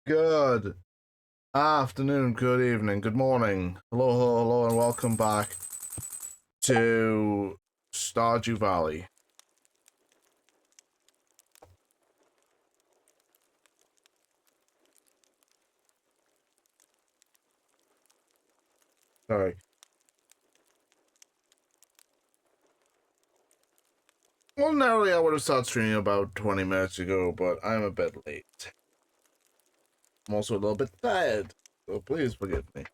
Good afternoon, good evening, good morning. Hello, hello, hello, and welcome back to Stardew Valley. Sorry. Ordinarily, I would have started streaming about 20 minutes ago, but I'm a bit late. I'm also a little bit tired, so please forgive me.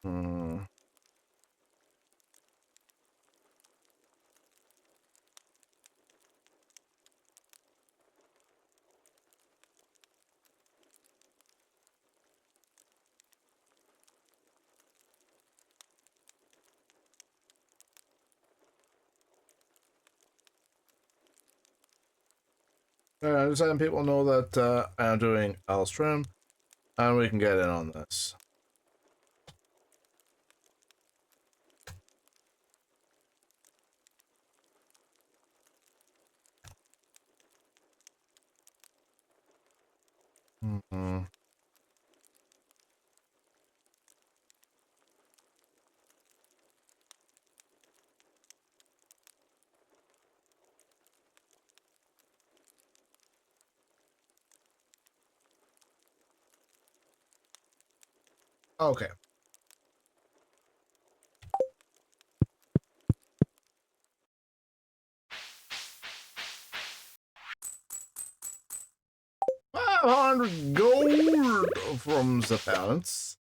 Hmm. Just letting people know that I'm doing Alstrom, and we can get in on this. Mm-hmm. Okay. $500 gold from the parents.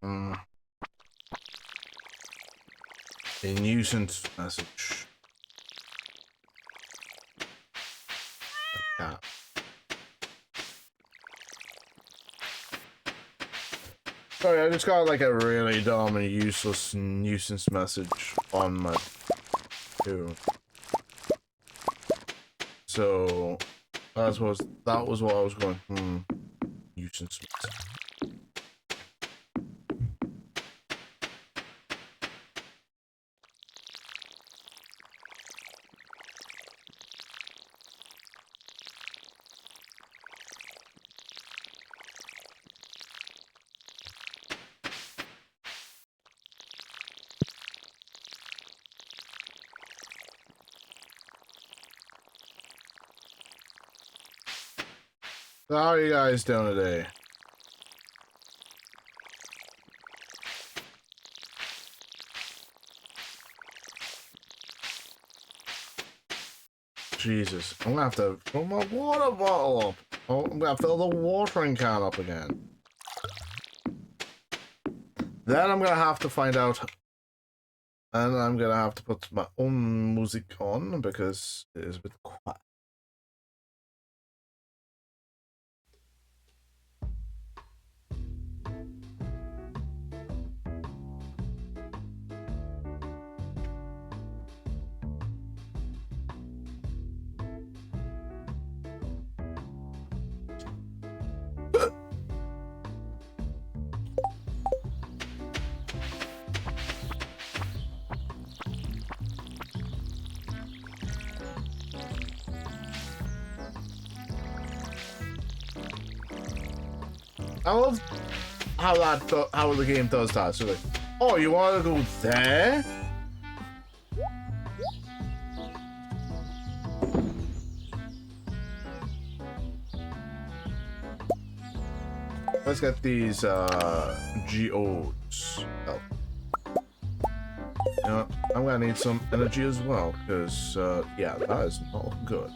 Mm. A nuisance message. Yeah. Sorry, I just got like a really dumb and useless nuisance message on my phone. So that was what I was going. Nuisance message. So how are you guys doing today? Jesus, I'm gonna have to fill my water bottle up. Oh, I'm gonna fill the watering can up again. Then I'm gonna have to find out, and I'm gonna have to put my own music on because it is a bit quiet. I love how the game does that. So like, oh, you want to go there? Let's get these geodes. Oh. You know what? I'm gonna need some energy as well, because yeah, that is not good.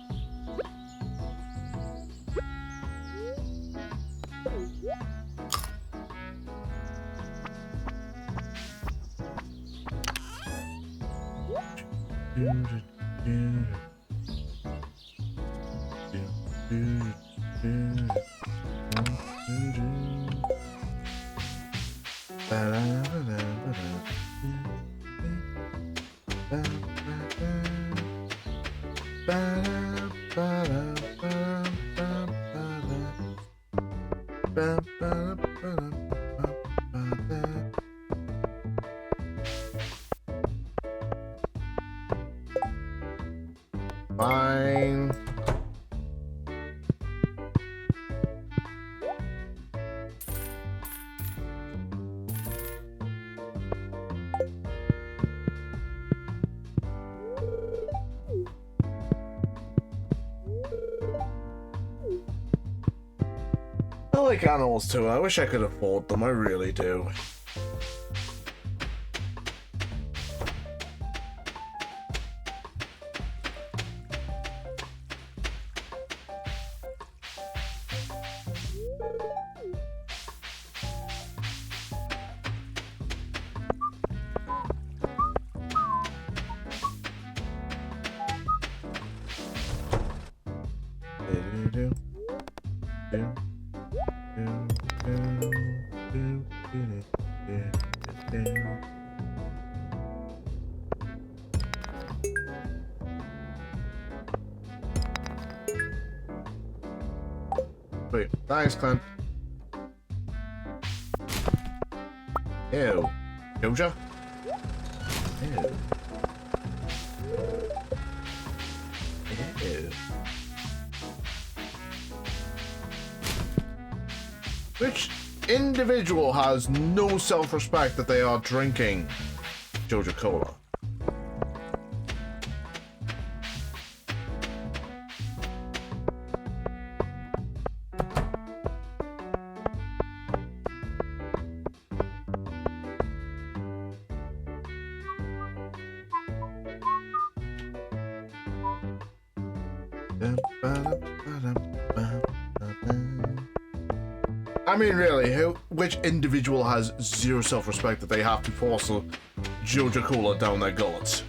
Fine. I like animals too. I wish I could afford them. I really do. Wait, thanks, Clint. Ew. Doja? Ew. Ew. Which individual has no self-respect that they are drinking Joja Cola? I mean, really, which individual has zero self-respect that they have to force a Joja Cola down their gullets?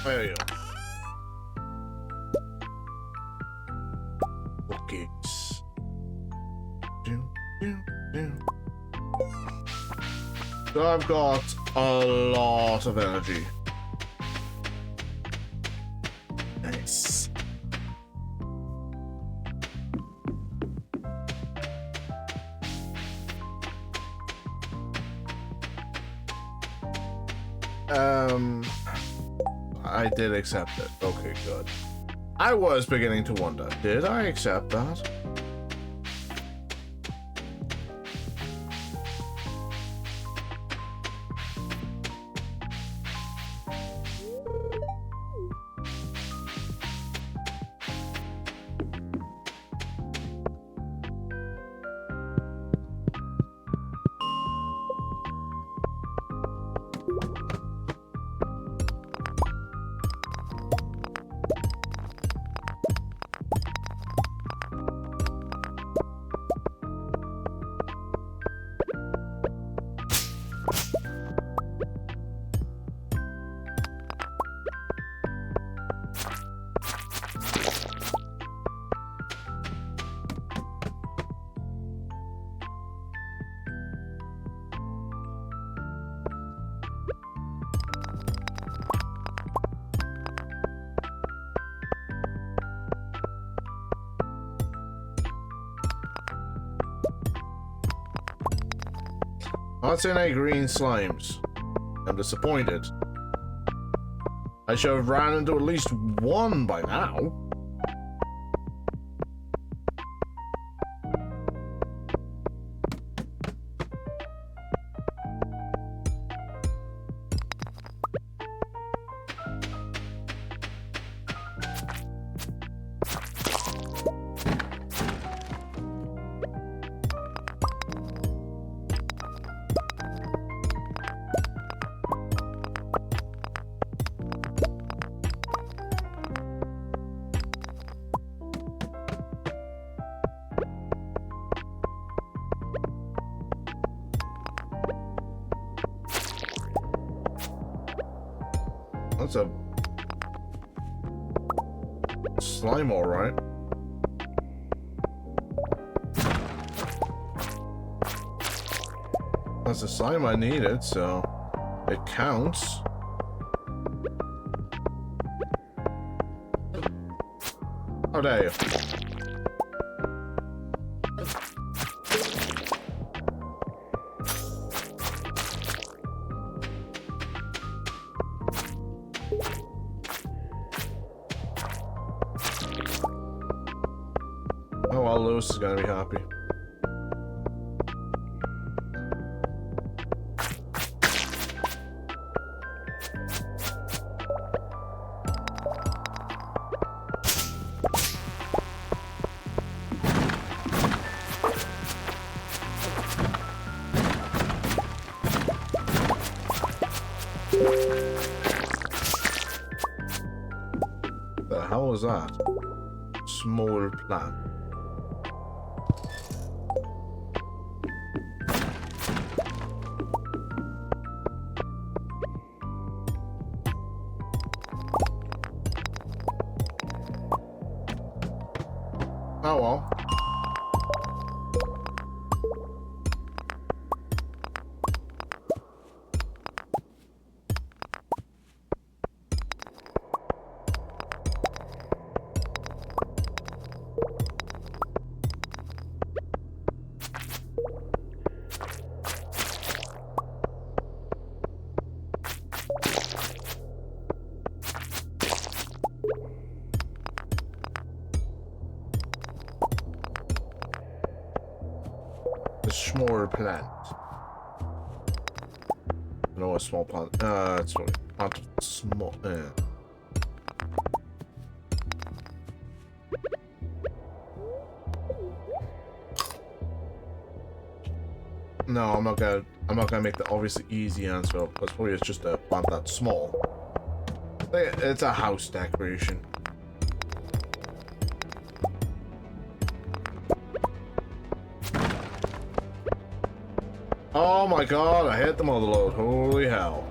There you go. Cookies. So I've got a lot of energy. Nice. I did accept it. Okay, good. I was beginning to wonder, did I accept that? Not seeing any green slimes. I'm disappointed. I should have ran into at least one by now. That's a slime, all right. That's the slime I needed, so it counts. How dare you? Oh well, Lewis is gonna be happy. The hell was that? Small plant. Oh well. A small plant. No, a small plant. It's what plant small. No, I'm not gonna make the obviously easy answer. That's probably it's just a plant that's small. It's a house decoration. Oh my god, I hit the mother load. Holy hell.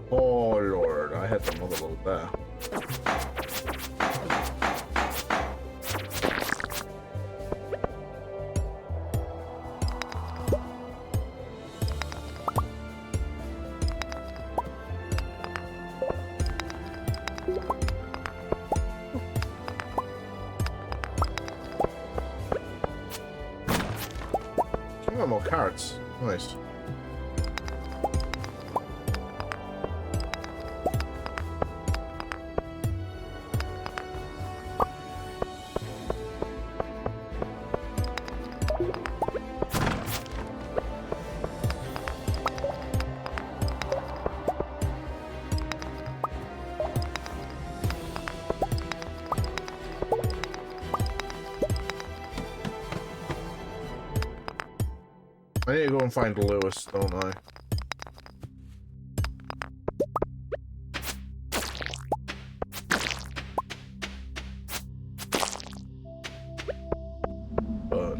Oh lord, I hit the mother load there. More carrots. Nice. I need to go and find Lewis, don't I? But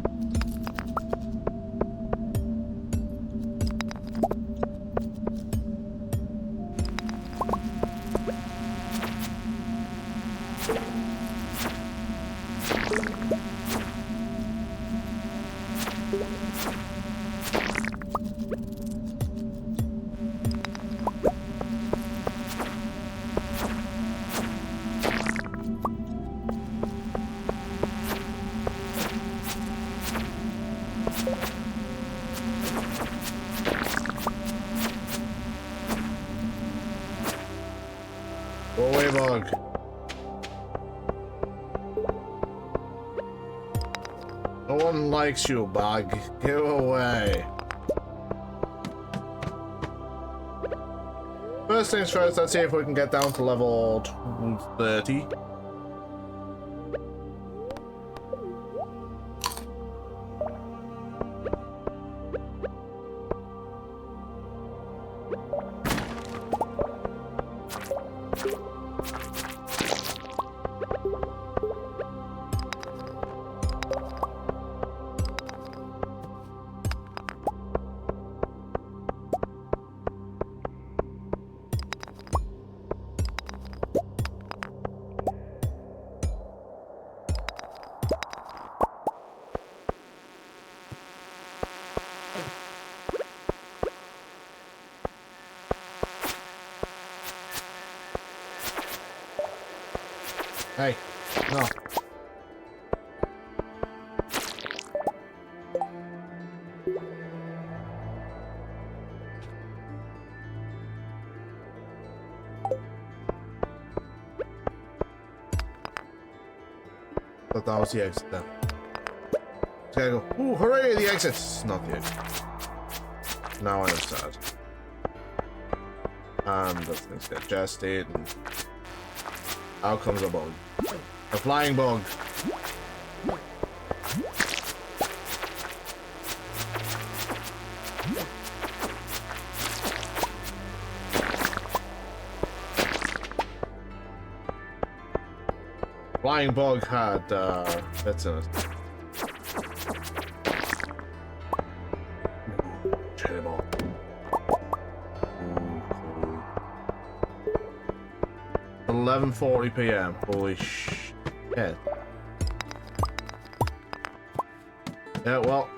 Go away, bug. No one likes you, bug. Go away. First things first, let's see if we can get down to level 30. Hey, no. Thought that was the exit then. Just gotta go. Ooh, hooray, the exit! It's not the exit. Now I'm sad. And those things get adjusted and out comes a bug. A flying bug. Flying bug had bits in it. Cherry ball. 11:40 p.m. Holy shit. Yeah, well.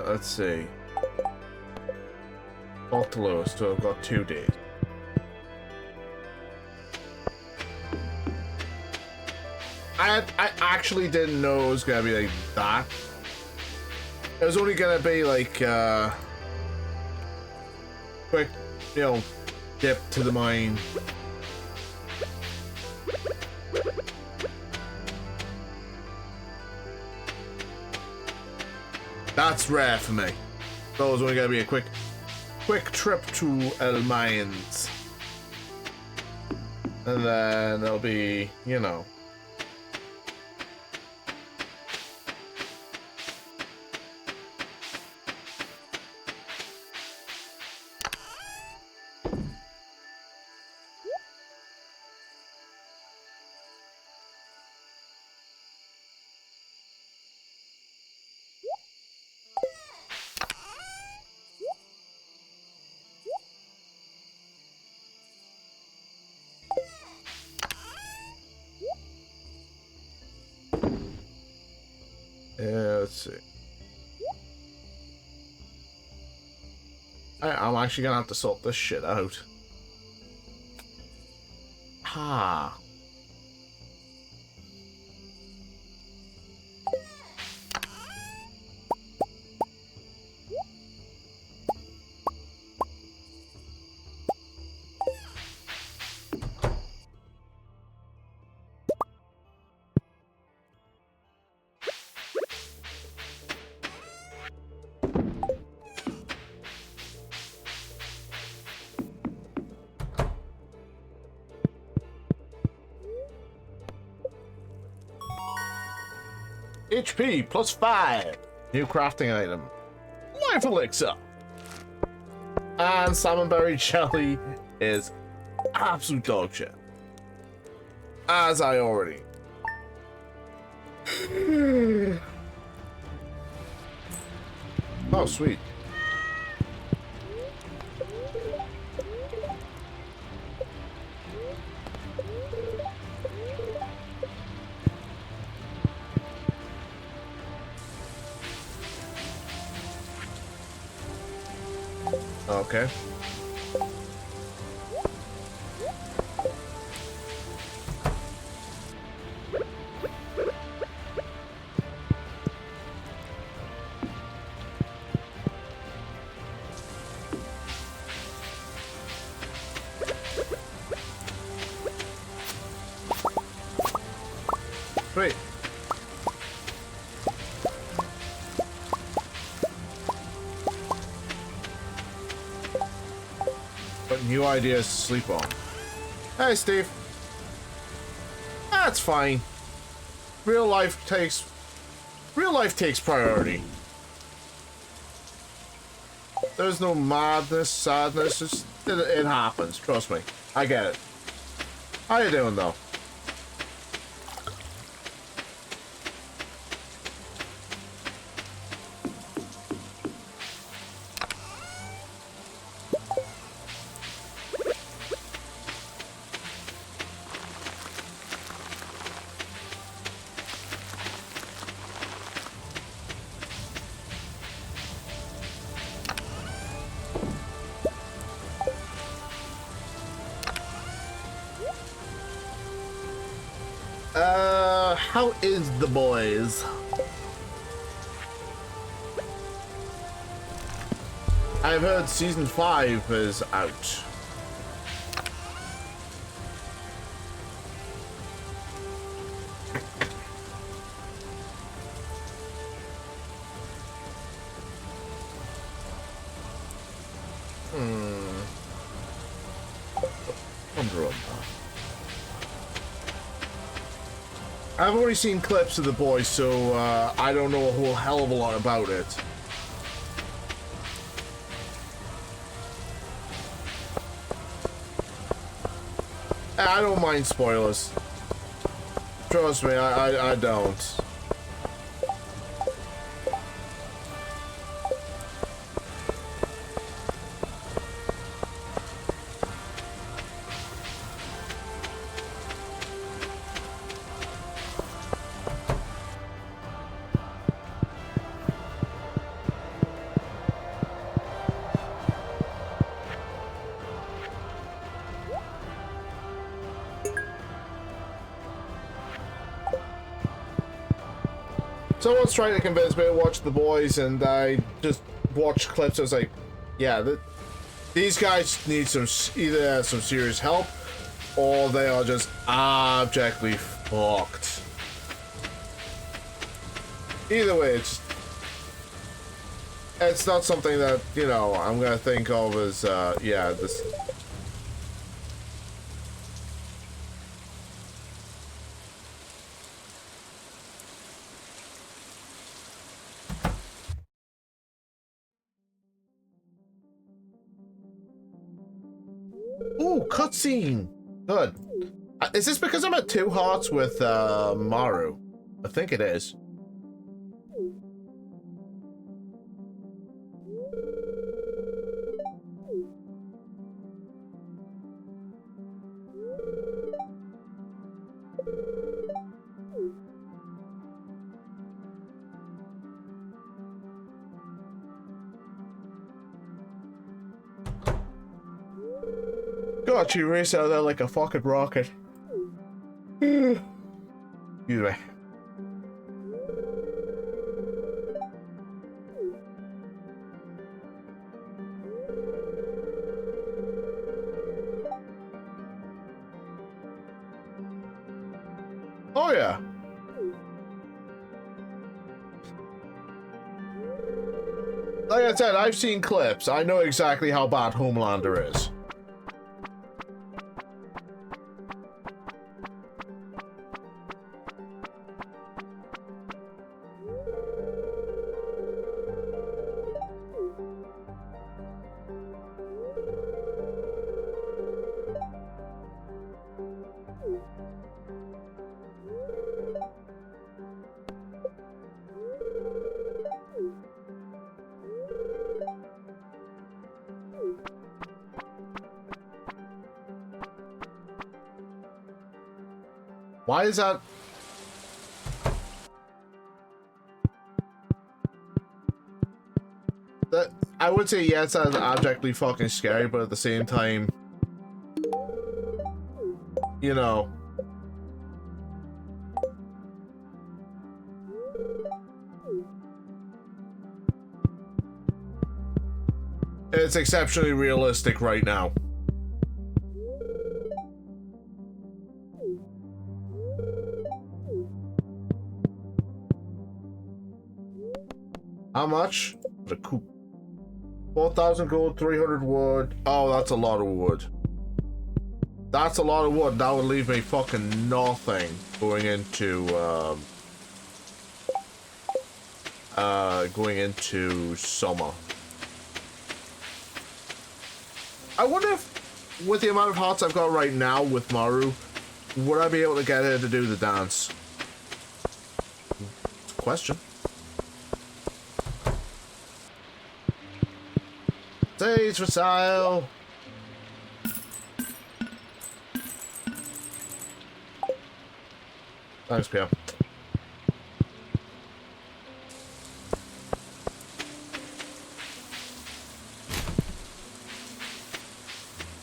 Let's see. Got to lose, so I've got 2 days. I actually didn't know it was gonna be like that. It was only gonna be like quick, you know, dip to the mine. That's rare for me. So it was only gonna be a quick trip to El Mines. And then it'll be, you know. Let's see. I'm actually gonna have to sort this shit out. Ah. HP +5. New crafting item. Life elixir. And salmonberry jelly is absolute dog shit. As I already. Oh, sweet. Okay. Wait. But new ideas to sleep on. Hey, Steve. That's fine. Real life takes priority. There's no madness, sadness. It happens. Trust me. I get it. How you doing, though? How is the boys? I've heard season 5 is out. I've already seen clips of the boys, so I don't know a whole hell of a lot about it. I don't mind spoilers. Trust me, I don't. Someone's trying to convince me to watch The Boys, and I just watched clips. I was like, yeah, these guys need either some serious help, or they are just abjectly fucked. Either way, it's not something that, you know, I'm gonna think of as, yeah, this... Ooh, cutscene! Good. Is this because I'm at 2 hearts with, Maru? I think it is. God, you race out of there like a fucking rocket. Excuse me. Oh yeah. Like I said, I've seen clips. I know exactly how bad Homelander is. Why is that? I would say, yeah, it's objectively fucking scary, but at the same time, you know, it's exceptionally realistic right now. How much? The coop. 4,000 gold, 300 wood. Oh, that's a lot of wood. That's a lot of wood. That would leave me fucking nothing going into summer. I wonder if, with the amount of hearts I've got right now with Maru, would I be able to get her to do the dance? It's a question. Stage for sale. Thanks, Pierre.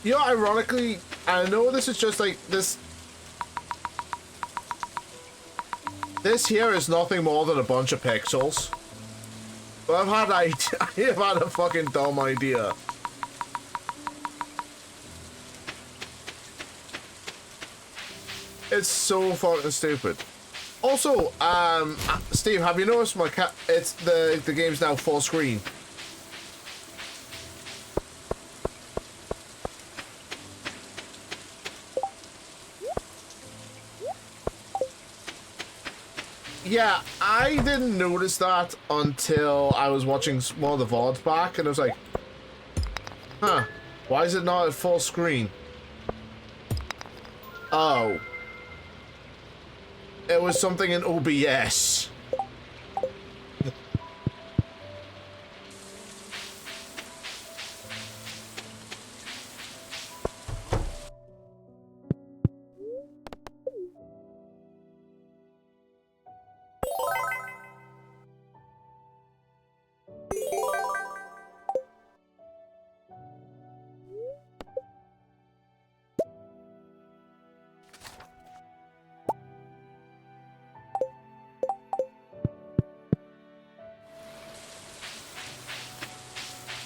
You know, ironically, I know this is just like this. This here is nothing more than a bunch of pixels. But I've had a fucking dumb idea. It's so fucking stupid. Also, Steve, have you noticed my cat? It's the game's now full screen. Yeah, I didn't notice that until I was watching one of the VODs back, and I was like, huh, why is it not at full screen? Oh. It was something in OBS.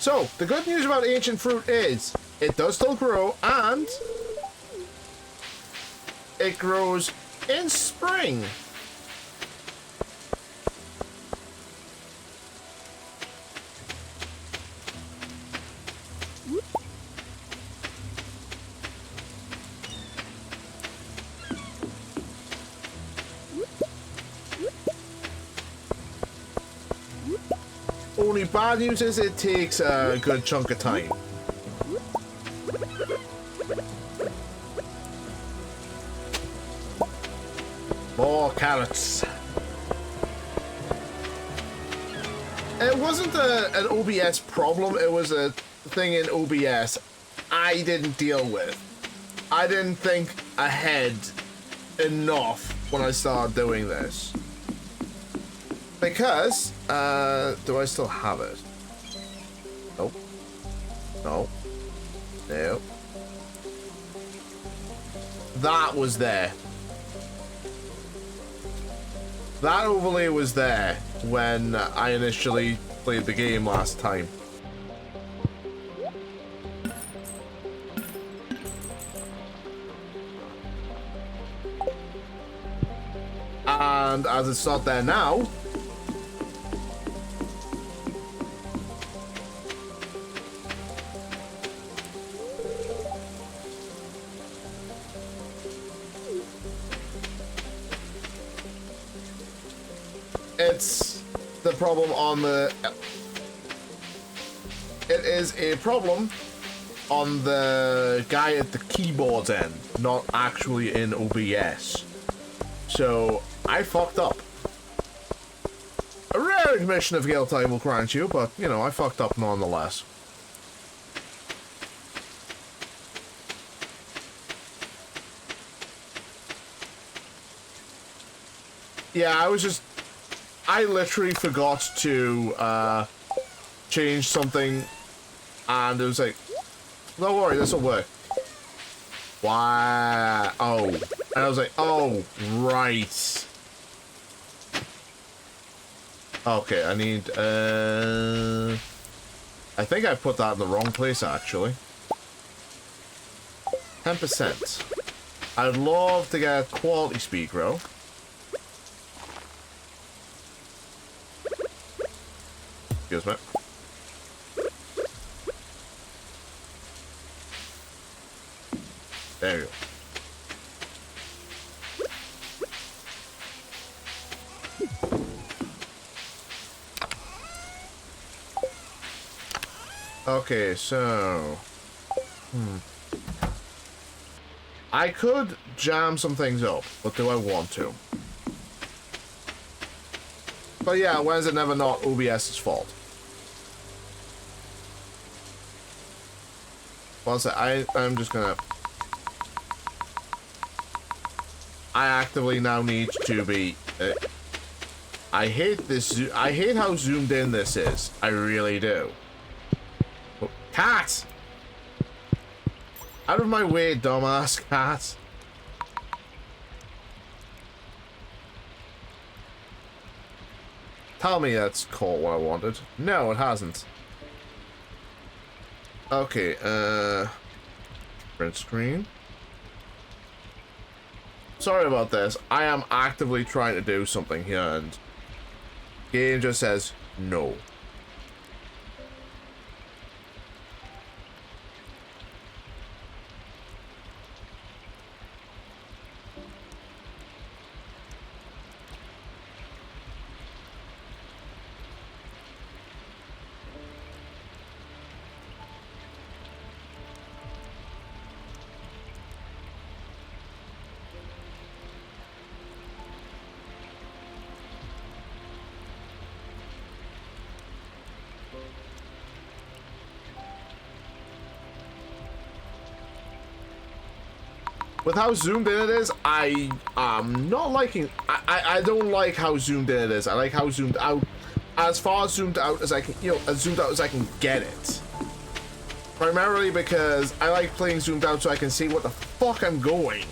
So, the good news about ancient fruit is, it does still grow, and it grows in spring. Only bad news is it takes a good chunk of time. More carrots. It wasn't an OBS problem, it was a thing in OBS I didn't deal with. I didn't think ahead enough when I started doing this. Because, do I still have it? Nope. No. No. That was there. That overlay was there when I initially played the game last time. And as it's not there now, it's the problem on the... It is a problem on the guy at the keyboard's end, not actually in OBS. So, I fucked up. A rare admission of guilt I will grant you, but, you know, I fucked up nonetheless. Yeah, I literally forgot to change something, and it was like, don't worry, this will work. Wow. Oh. And I was like, oh, right. Okay, I need, I think I put that in the wrong place, actually. 10%. I'd love to get quality speed grow. Excuse me. There you go. Okay, so... I could jam some things up, but do I want to? But yeah, when is it never not OBS's fault? One sec, I'm just gonna... I actively now need to be... I hate this... I hate how zoomed in this is. I really do. Oh, cat! Out of my way, dumbass cat. Tell me that's caught what I wanted. No, it hasn't. Okay, print screen. Sorry about this. I am actively trying to do something here and game just says no. With how zoomed in it is, I am not liking... I don't like how zoomed in it is. I like how zoomed out... As far zoomed out as I can... You know, as zoomed out as I can get it. Primarily because I like playing zoomed out so I can see what the fuck I'm going.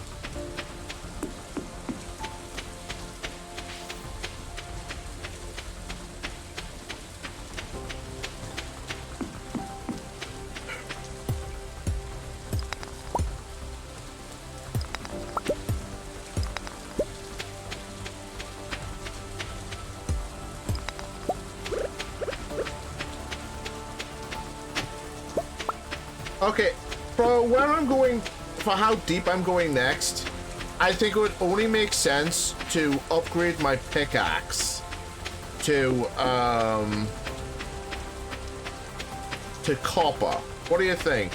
Okay, for where I'm going, for how deep I'm going next, I think it would only make sense to upgrade my pickaxe to copper. What do you think?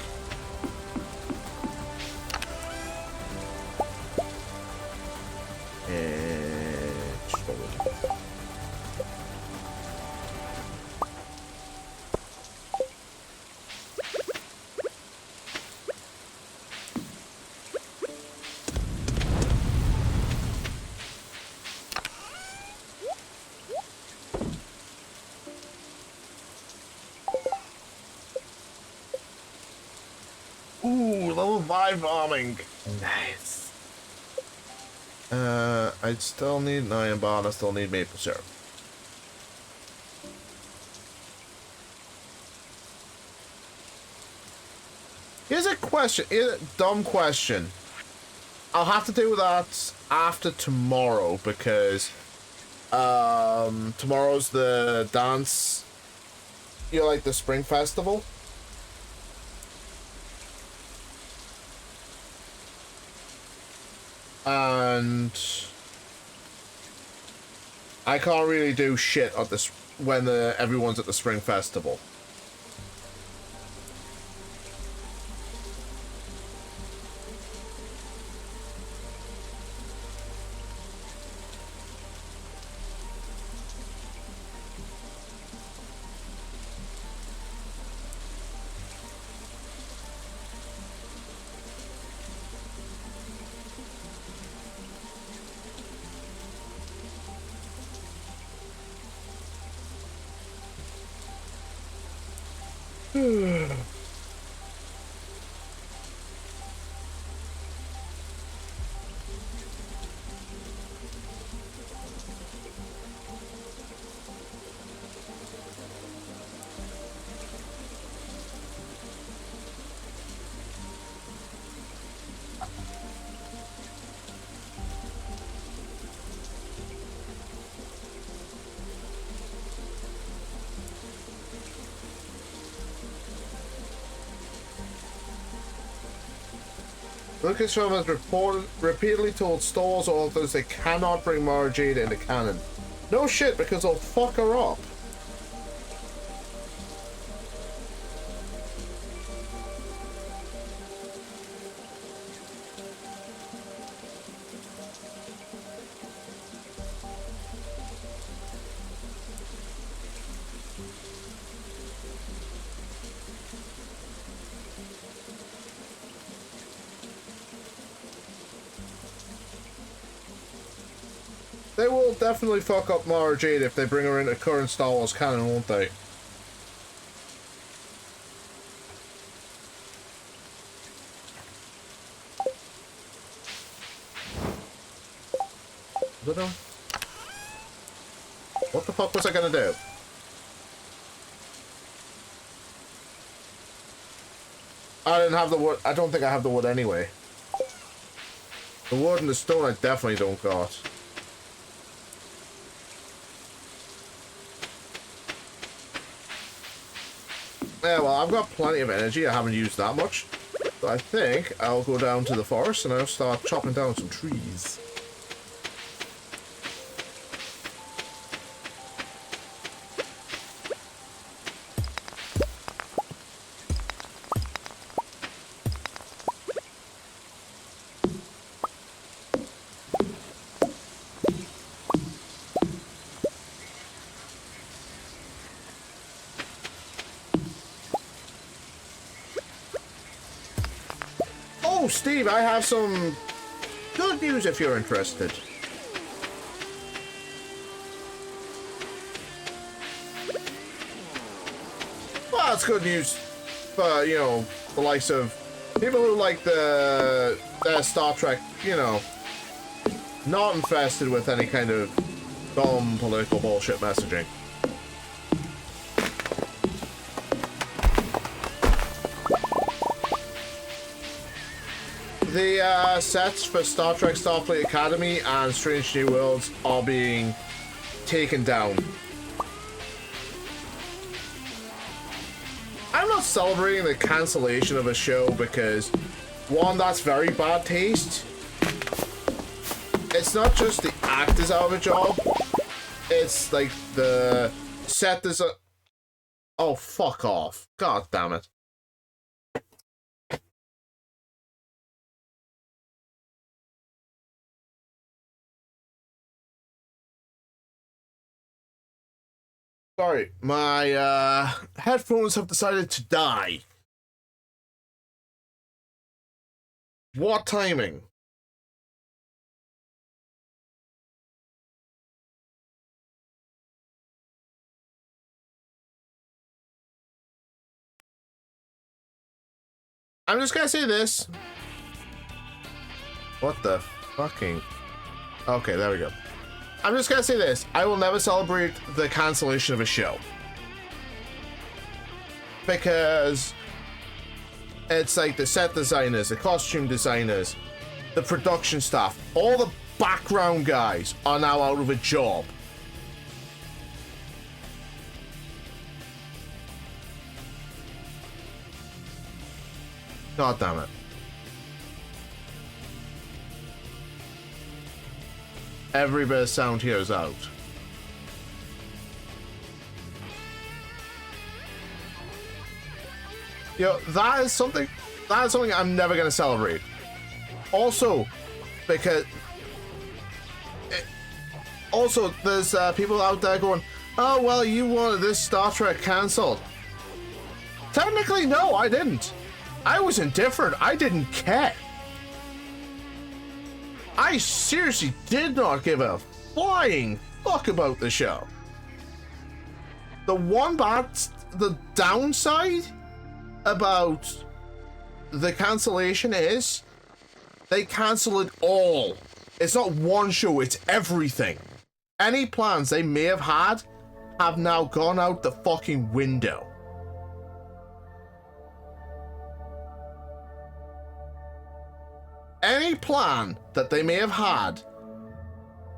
Ooh, level 5 bombing. Nice. I still need an iron bar and I still need maple syrup. Here's a question, here's a dumb question. I'll have to deal with that after tomorrow because tomorrow's the dance, you know, like the spring festival. And I can't really do shit at this when everyone's at the spring festival. Lucasfilm has repeatedly told Star Wars authors they cannot bring Mara Jade into canon. No shit, because they'll fuck her up. They will definitely fuck up Mara Jade if they bring her into current Star Wars canon, won't they? I don't know. What the fuck was I gonna do? I didn't have the wood. I don't think I have the wood anyway. The wood and the stone I definitely don't got. Yeah, well, I've got plenty of energy. I haven't used that much. So I think I'll go down to the forest and I'll start chopping down some trees. Oh, Steve, I have some good news if you're interested. Well, it's good news for, you know, the likes of people who like the Star Trek, you know, not infested with any kind of dumb political bullshit messaging. The sets for Star Trek Starfleet Academy and Strange New Worlds are being taken down. I'm not celebrating the cancellation of a show because, one, that's very bad taste. It's not just the actors out of a job, it's like the set design. Oh, fuck off. God damn it. Sorry, my headphones have decided to die. What timing? I'm just gonna say this. What the fucking... Okay, there we go. I'm just gonna say this. I will never celebrate the cancellation of a show. Because it's like the set designers, the costume designers, the production staff, all the background guys are now out of a job. God damn it. Every bit of sound here is out. Yo, that is something I'm never gonna celebrate. Also, because there's people out there going, oh well, you wanted this Star Trek cancelled. Technically, no, I didn't. I was indifferent. I didn't care. I seriously did not give a flying fuck about the show. The downside about the cancellation is they cancel it all. It's not one show, it's everything. Any plans they may have had have now gone out the fucking window. Any plan that they may have had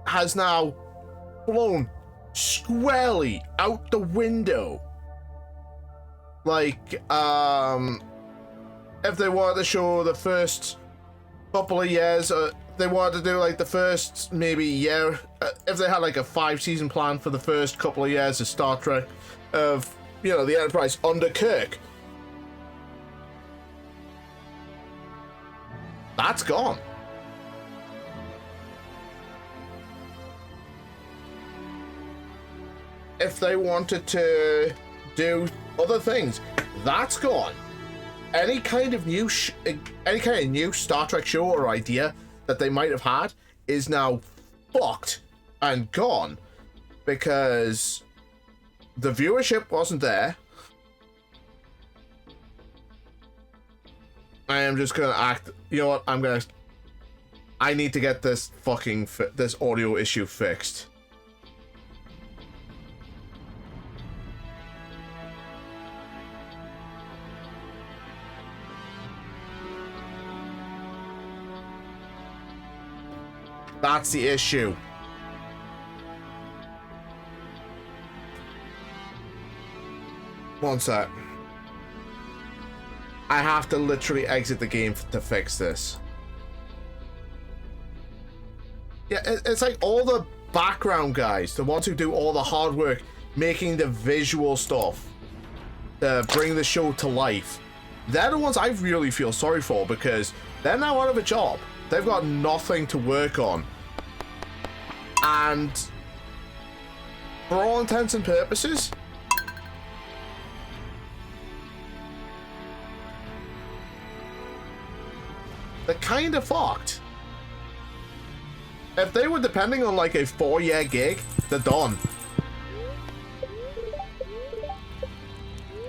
has now blown squarely out the window. Like, if they wanted to show the first couple of years, they wanted to do like the first maybe year, if they had like a 5-season plan for the first couple of years of Star Trek, of, you know, the Enterprise under Kirk. That's gone. If they wanted to do other things, that's gone. Any kind of new Star Trek show or idea that they might have had is now fucked and gone because the viewership wasn't there. I am just gonna act. You know what? I need to get this this audio issue fixed. That's the issue. One sec. I have to literally exit the game to fix this. Yeah, it's like all the background guys, the ones who do all the hard work, making the visual stuff, to bring the show to life. They're the ones I really feel sorry for because they're now out of a job. They've got nothing to work on. And for all intents and purposes, they're kind of fucked. If they were depending on like a 4-year gig, they're done.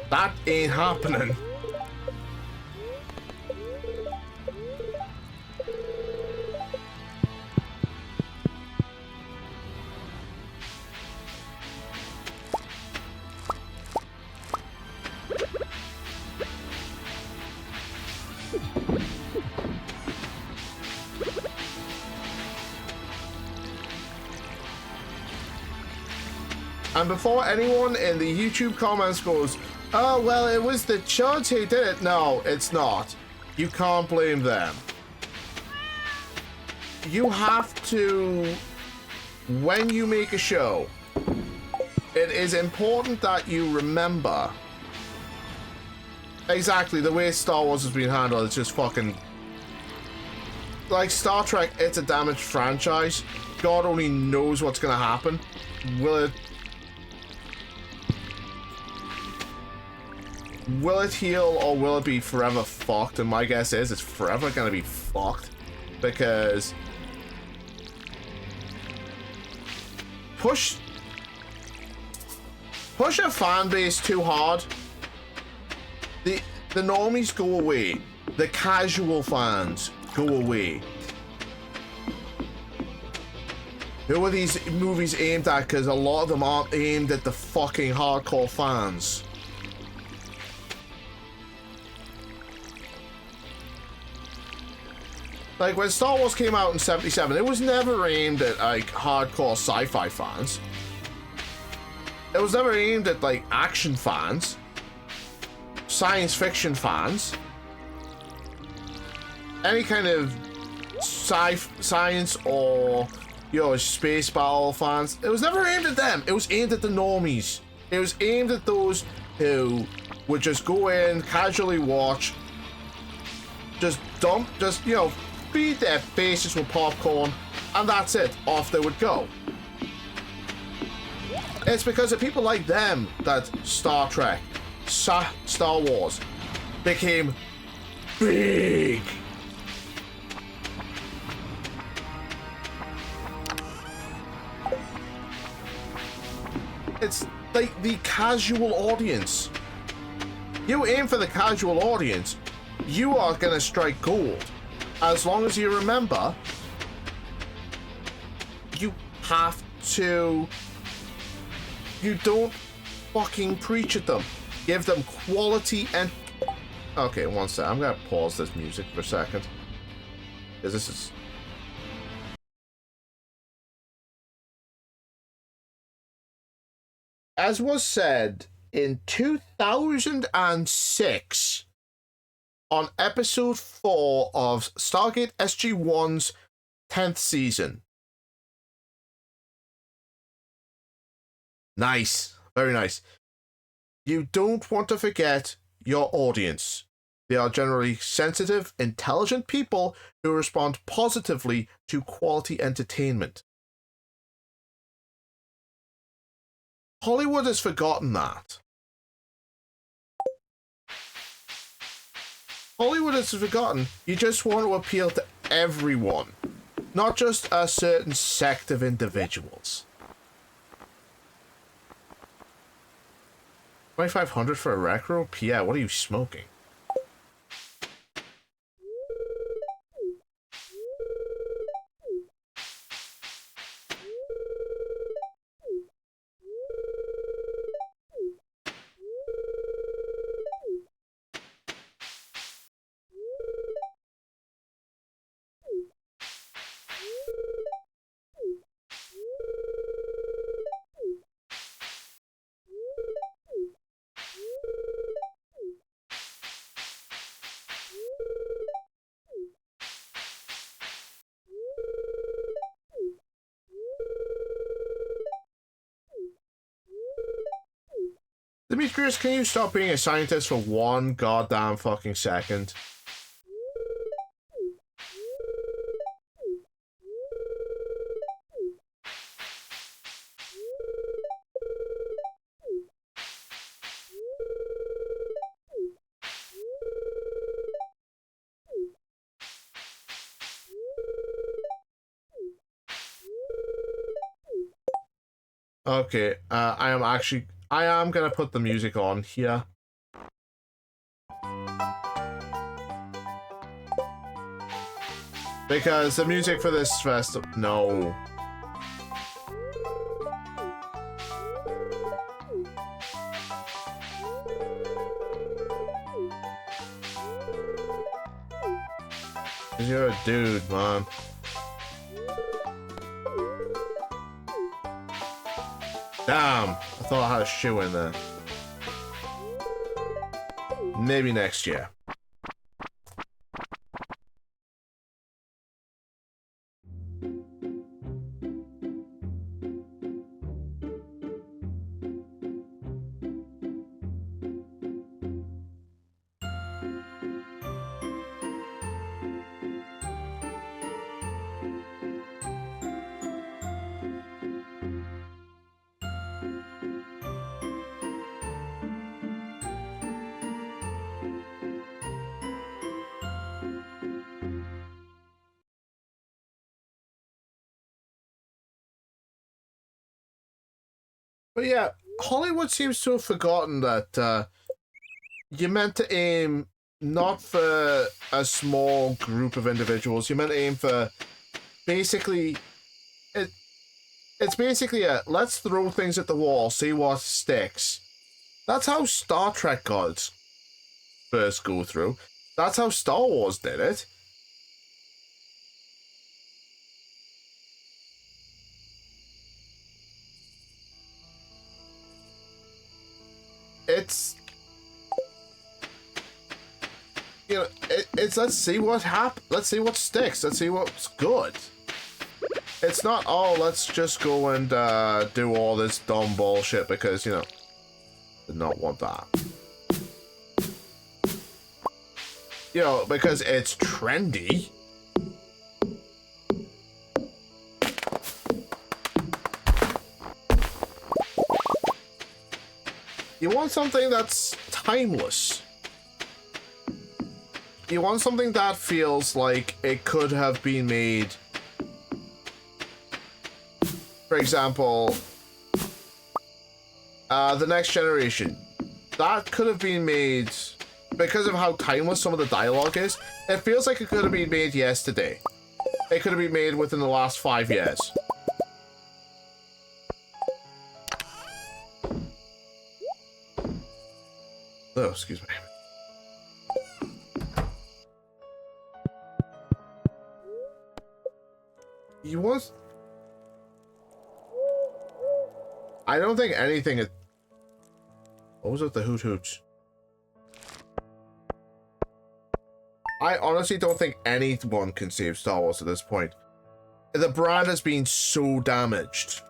That ain't happening. And before anyone in the YouTube comments goes, oh, well, it was the chuds who did it. No, it's not. You can't blame them. You have to, when you make a show, it is important that you remember exactly the way Star Wars has been handled. It's just fucking, like Star Trek, it's a damaged franchise. God only knows what's gonna happen. Will it heal or will it be forever fucked? And my guess is it's forever gonna be fucked because push a fan base too hard, the normies go away, the casual fans go away. Who are these movies aimed at? Because a lot of them aren't aimed at the fucking hardcore fans. Like, when Star Wars came out in 77, it was never aimed at, like, hardcore sci-fi fans. It was never aimed at, like, action fans. Science fiction fans. Any kind of science or, you know, space battle fans. It was never aimed at them. It was aimed at the normies. It was aimed at those who would just go in, casually watch, just, you know, feed their faces with popcorn, and that's it. Off they would go. It's because of people like them that Star Trek, Star Wars became big. It's like the casual audience. You aim for the casual audience, you are gonna strike gold. As long as you remember, you have to, you don't fucking preach at them. Give them quality and, okay, one sec, I'm gonna pause this music for a second. Because this is, as was said in 2006, on episode 4 of Stargate SG-1's 10th season. Nice. Very nice. You don't want to forget your audience. They are generally sensitive, intelligent people who respond positively to quality entertainment. Hollywood has forgotten that. Hollywood has forgotten you just want to appeal to everyone, not just a certain sect of individuals. 2,500 for a rec rope? Yeah, what are you smoking? Demetrius, can you stop being a scientist for one goddamn fucking second? Okay, I am gonna put the music on here. Because the music for this festival... No. You're a dude, man. Damn, I thought I had a shoe in there. Maybe next year. But yeah, Hollywood seems to have forgotten that you're meant to aim not for a small group of individuals. You're meant to aim for basically... It's basically a let's throw things at the wall, see what sticks. That's how Star Trek gods first go through. That's how Star Wars did it. It's... You know, it's let's see what let's see what sticks, let's see what's good. It's not, oh, let's just go and do all this dumb bullshit because, you know, did not want that. You know, because it's trendy. You want something that's timeless. You want something that feels like it could have been made. For example, The Next Generation. That could have been made, because of how timeless some of the dialogue is, it feels like it could have been made yesterday. It could have been made within the last 5 years. Oh, excuse me. You was... I don't think anything is... What was with the hoot hoots? I honestly don't think anyone can save Star Wars at this point. The brand has been so damaged.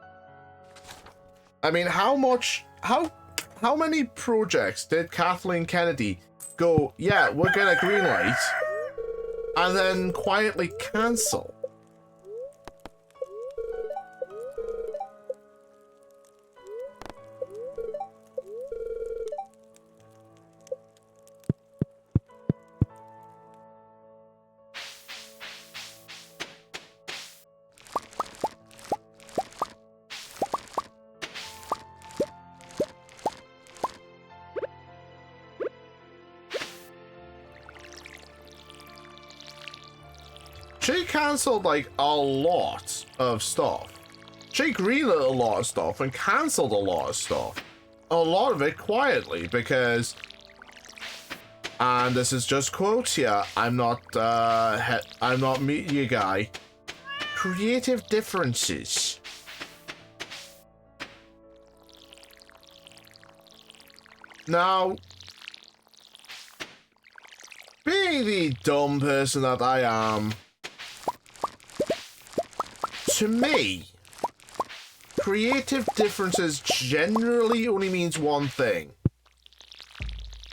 I mean, how many projects did Kathleen Kennedy go, yeah, we're gonna greenlight, and then quietly cancel? She cancelled like a lot of stuff. She greenlit a lot of stuff and cancelled a lot of stuff. A lot of it quietly because, and this is just quotes here, I'm not media guy. Creative differences. Now, being the dumb person that I am, to me, creative differences generally only means one thing.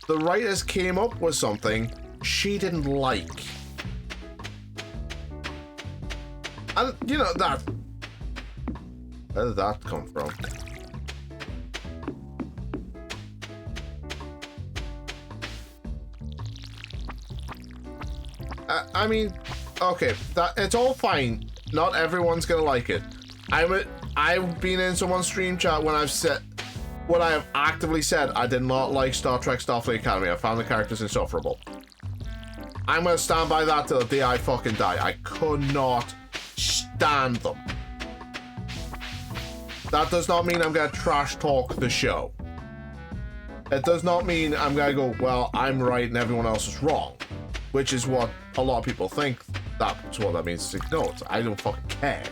The writers came up with something she didn't like. And, you know, that... Where did that come from? I mean, okay, it's all fine. Not everyone's gonna like it. I've been in someone's stream chat when I have actively said I did not like Star Trek Starfleet Academy. I found the characters insufferable. I'm gonna stand by that till the day I fucking die. I could not stand them. That does not mean I'm gonna trash talk the show. It does not mean I'm gonna go, well, I'm right and everyone else is wrong. Which is what a lot of people think. That's what that means. No, I don't fucking care.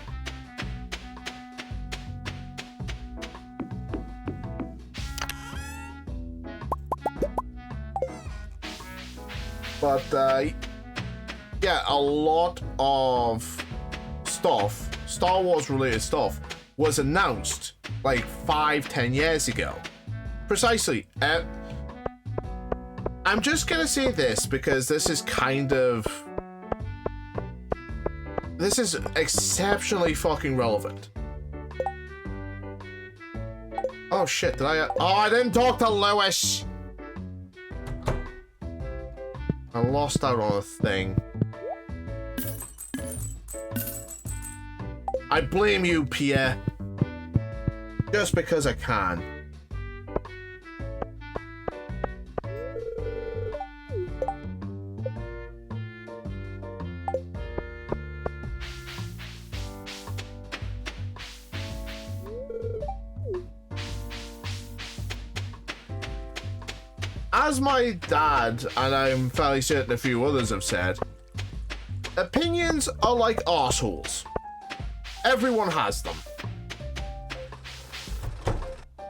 But, yeah, a lot of stuff, Star Wars related stuff, was announced like 5-10 years ago. Precisely. I'm just gonna say this because this is this is exceptionally fucking relevant. Oh shit, I didn't talk to Lewis! I lost out on a thing. I blame you, Pierre. Just because I can. As my dad, and I'm fairly certain a few others have said, opinions are like arseholes. Everyone has them.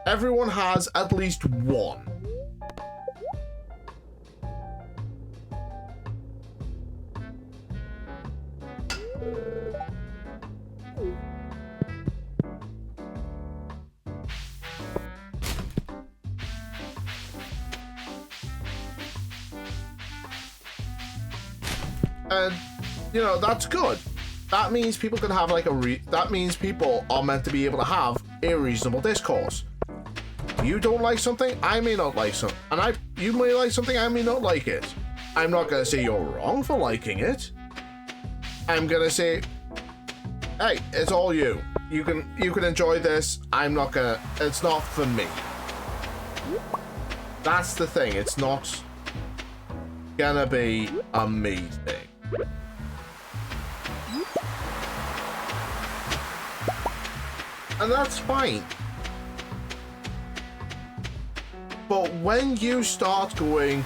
Everyone has at least one. And, you know, that's good. That means people can have like that means people are meant to be able to have a reasonable discourse. You don't like something, I may not like something. And you may like something, I may not like it. I'm not gonna say you're wrong for liking it. I'm gonna say, hey, it's all you. You can enjoy this. It's not for me. That's the thing, it's not gonna be a me thing. And that's fine. But when you start going,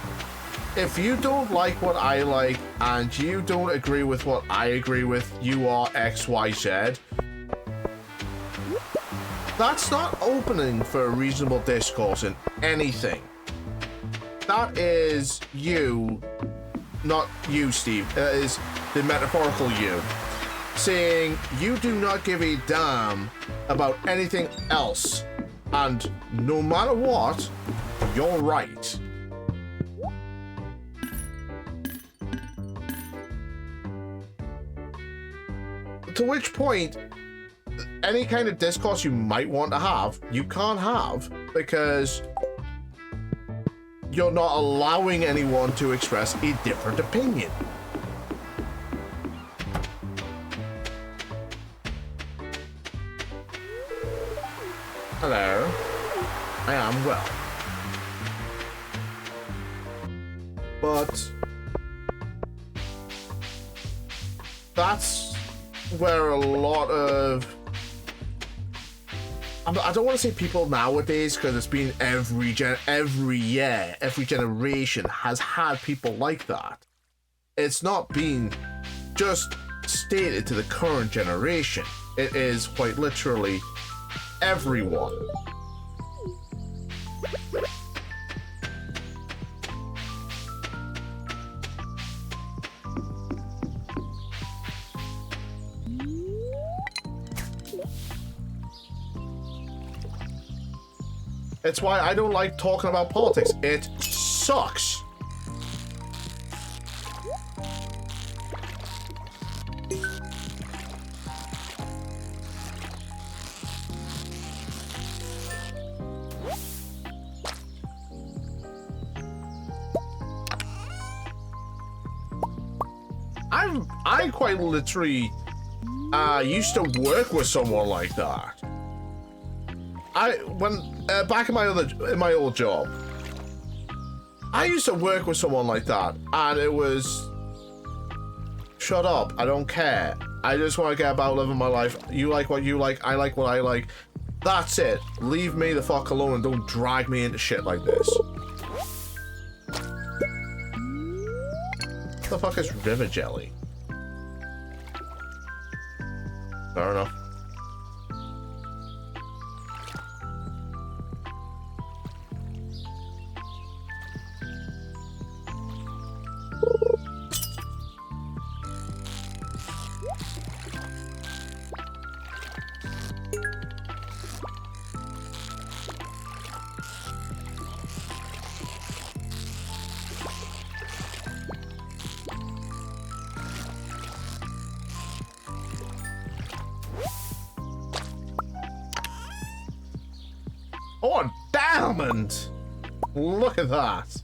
if you don't like what I like and you don't agree with what I agree with, you are XYZ, that's not opening for a reasonable discourse in anything. That is you not you, Steve. It is the metaphorical you. Saying you do not give a damn about anything else. And no matter what, you're right. To which point, any kind of discourse you might want to have, you can't have because you're not allowing anyone to express a different opinion. Hello, I am well. But that's where a lot of, I don't want to say people nowadays, because it's been every year, every generation has had people like that. It's not been just stated to the current generation. It is quite literally everyone. It's why I don't like talking about politics. It sucks. I quite literally used to work with someone like that. Back in my old job, I used to work with someone like that, and it was, shut up, I don't care. I just want to get about living my life. You like what you like, I like what I like. That's it. Leave me the fuck alone and don't drag me into shit like this. What the fuck is river jelly? Fair enough. Oh, a diamond! Look at that.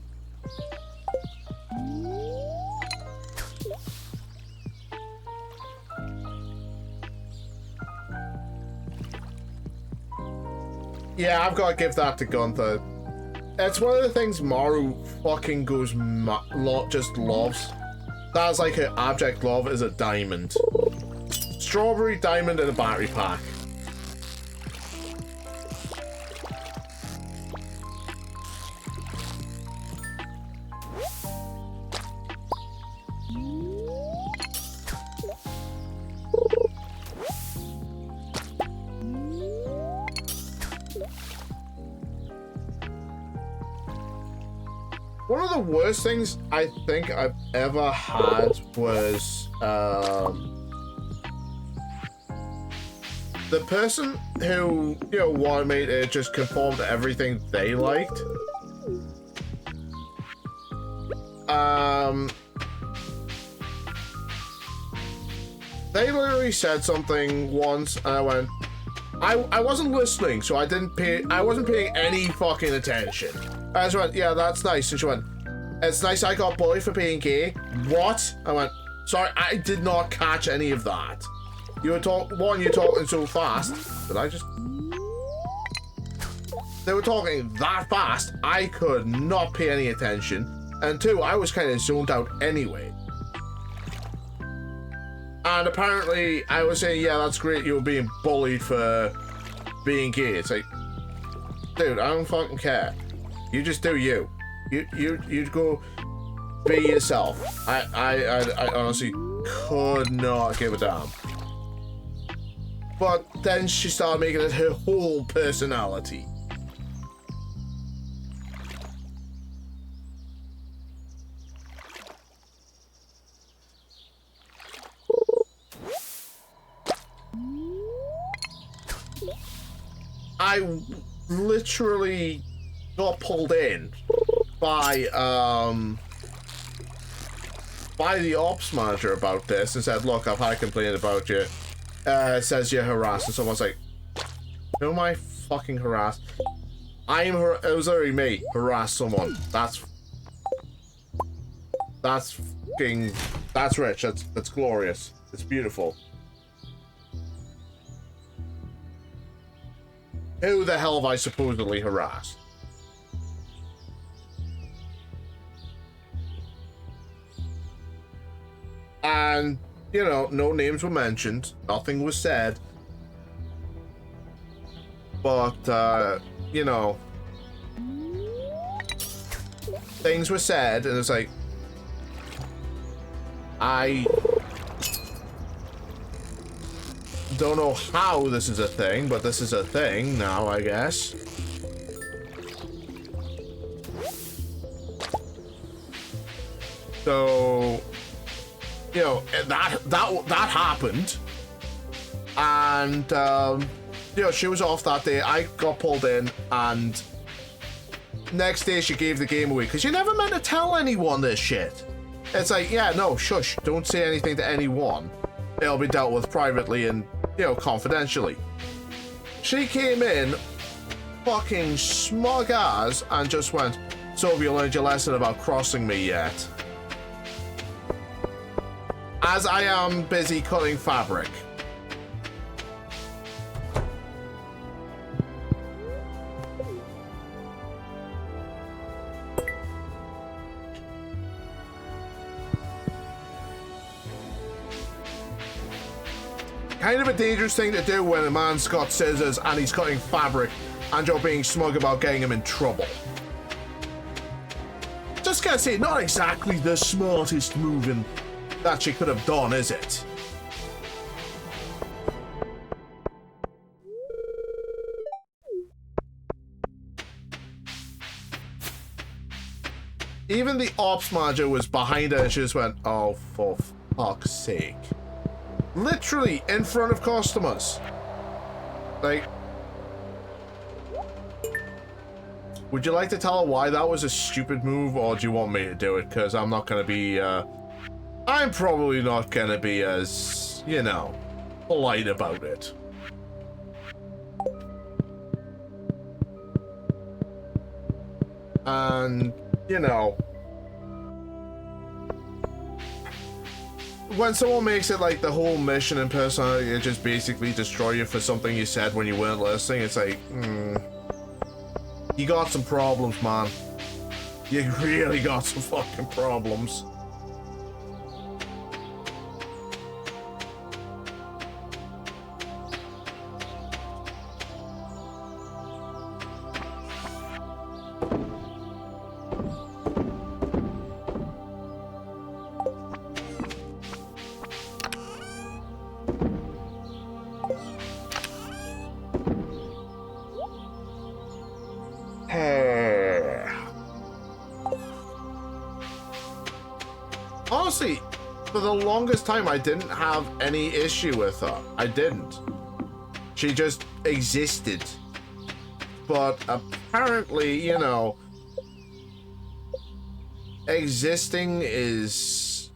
Yeah, I've got to give that to Gunther. It's one of the things Maru fucking goes just loves. That's like her abject love is a diamond. Strawberry, diamond, and a battery pack. One of the worst things I think I've ever had was the person who, you know, wanted me to just conform to everything they liked. They literally said something once, and I went, I wasn't listening, so I wasn't paying any fucking attention. I just went, yeah, that's nice. And she went, it's nice I got bullied for being gay. What? I went, sorry, I did not catch any of that. You're talking so fast that I just... They were talking that fast, I could not pay any attention. And two, I was kind of zoned out anyway. And apparently, I was saying, yeah, that's great, you were being bullied for being gay. It's like, dude, I don't fucking care. You just do you. You go be yourself. I honestly could not give a damn. But then she started making it her whole personality. I literally got pulled in by the ops manager about this and said, look, I've had a complaint about you. Says you're harassing someone. I was like, who am I fucking harassed? It was literally me, harass someone. That's rich, that's glorious. It's beautiful. Who the hell have I supposedly harassed? And, you know, no names were mentioned, nothing was said. But, you know, things were said, and it's like, I don't know how this is a thing, but this is a thing now, I guess. So, you know, that happened, and you know, she was off that day. I got pulled in, and next day she gave the game away because you never meant to tell anyone this shit. It's like, yeah, no, shush, don't say anything to anyone. It'll be dealt with privately and, you know, confidentially. She came in, fucking smug as, and just went, so have you learned your lesson about crossing me yet? As I am busy cutting fabric. Kind of a dangerous thing to do when a man's got scissors and he's cutting fabric and you're being smug about getting him in trouble. Just gotta say, not exactly the smartest move that she could have done, is it? Even the ops manager was behind her and she just went, oh, for fuck's sake. Literally in front of customers. Like, would you like to tell her why that was a stupid move, or do you want me to do it? Because I'm not going to be, I'm probably not going to be as, you know, polite about it. And, you know, when someone makes it like the whole mission and personality to just basically destroy you for something you said when you weren't listening, it's like, you got some problems, man. You really got some fucking problems. Honestly, for the longest time, I didn't have any issue with her. I didn't. She just existed. But apparently, you know, existing is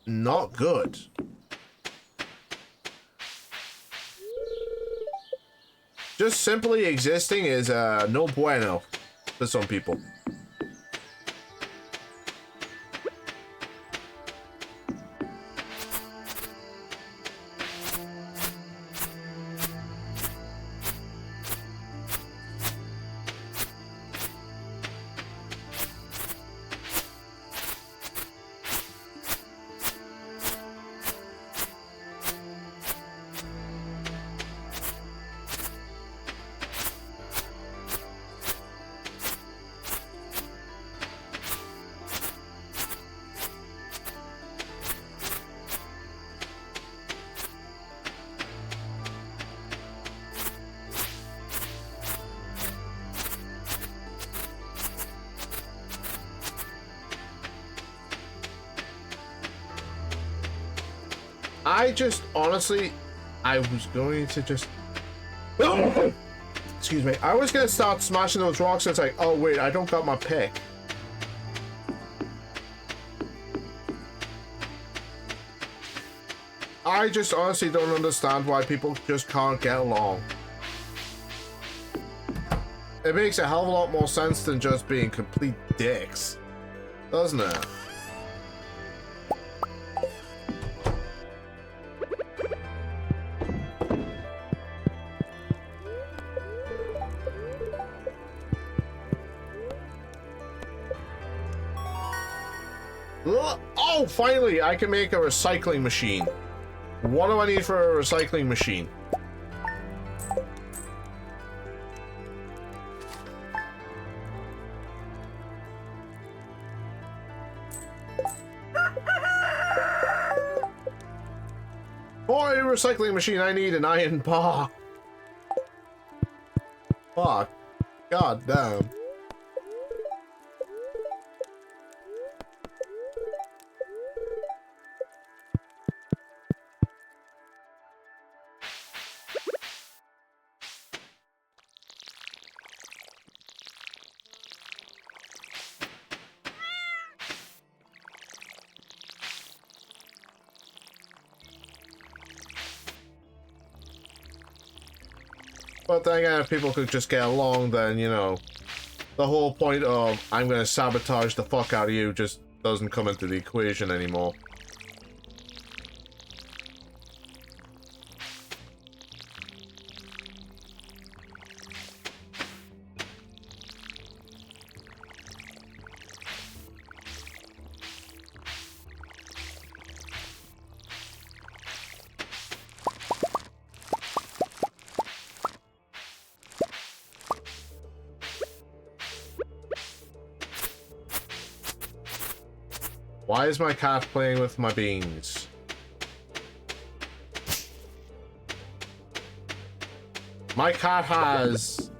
not good. Just simply existing is no bueno for some people. I just, honestly, I was going to just Excuse me. I was gonna start smashing those rocks. And it's like, oh wait, I don't got my pick. I just honestly don't understand why people just can't get along. It makes a hell of a lot more sense than just being complete dicks, doesn't it? Oh, finally, I can make a recycling machine. What do I need for a recycling machine? For a recycling machine, I need an iron bar. Fuck. God damn. But then again, if people could just get along, then, you know, the whole point of I'm gonna sabotage the fuck out of you just doesn't come into the equation anymore. Why is my cat playing with my beans? My cat has...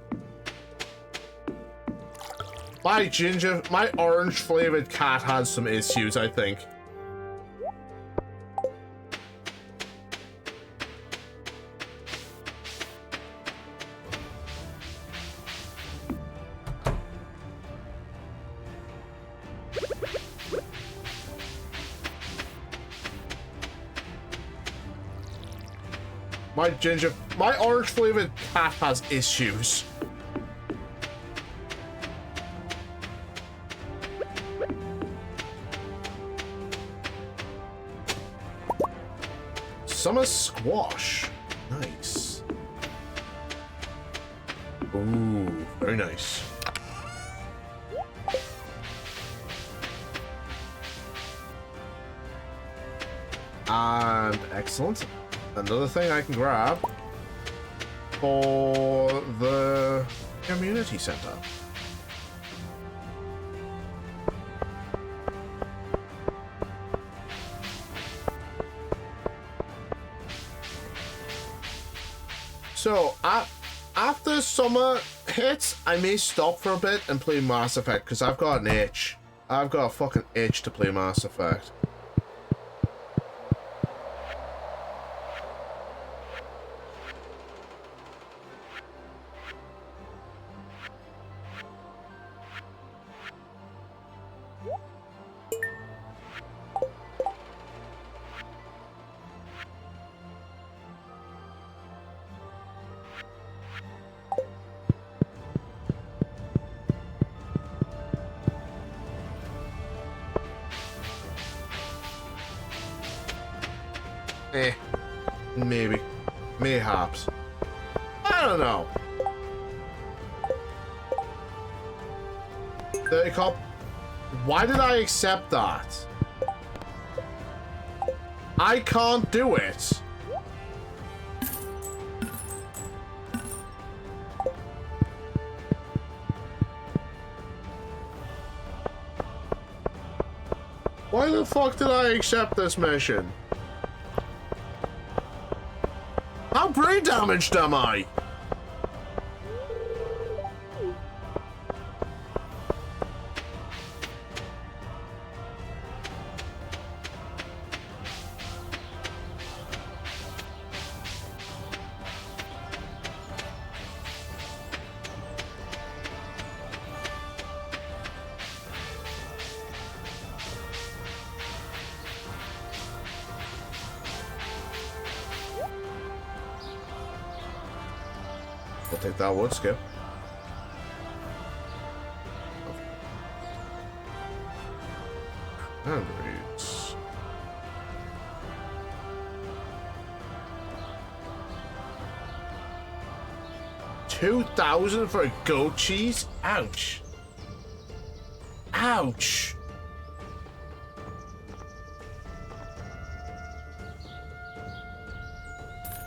My orange flavored cat has some issues, I think. My orange flavored cat has issues. Summer squash. Nice. Ooh, very nice. And excellent. Another thing I can grab for the community center. So, after summer hits, I may stop for a bit and play Mass Effect, because I've got an itch. I've got a fucking itch to play Mass Effect. Maybe. Mayhaps. I don't know. 30 cop. Why did I accept that? I can't do it. Why the fuck did I accept this mission? How brain damaged am I? I'll take that wood skip. Cranberries. 2,000 for a goat cheese? Ouch. Ouch.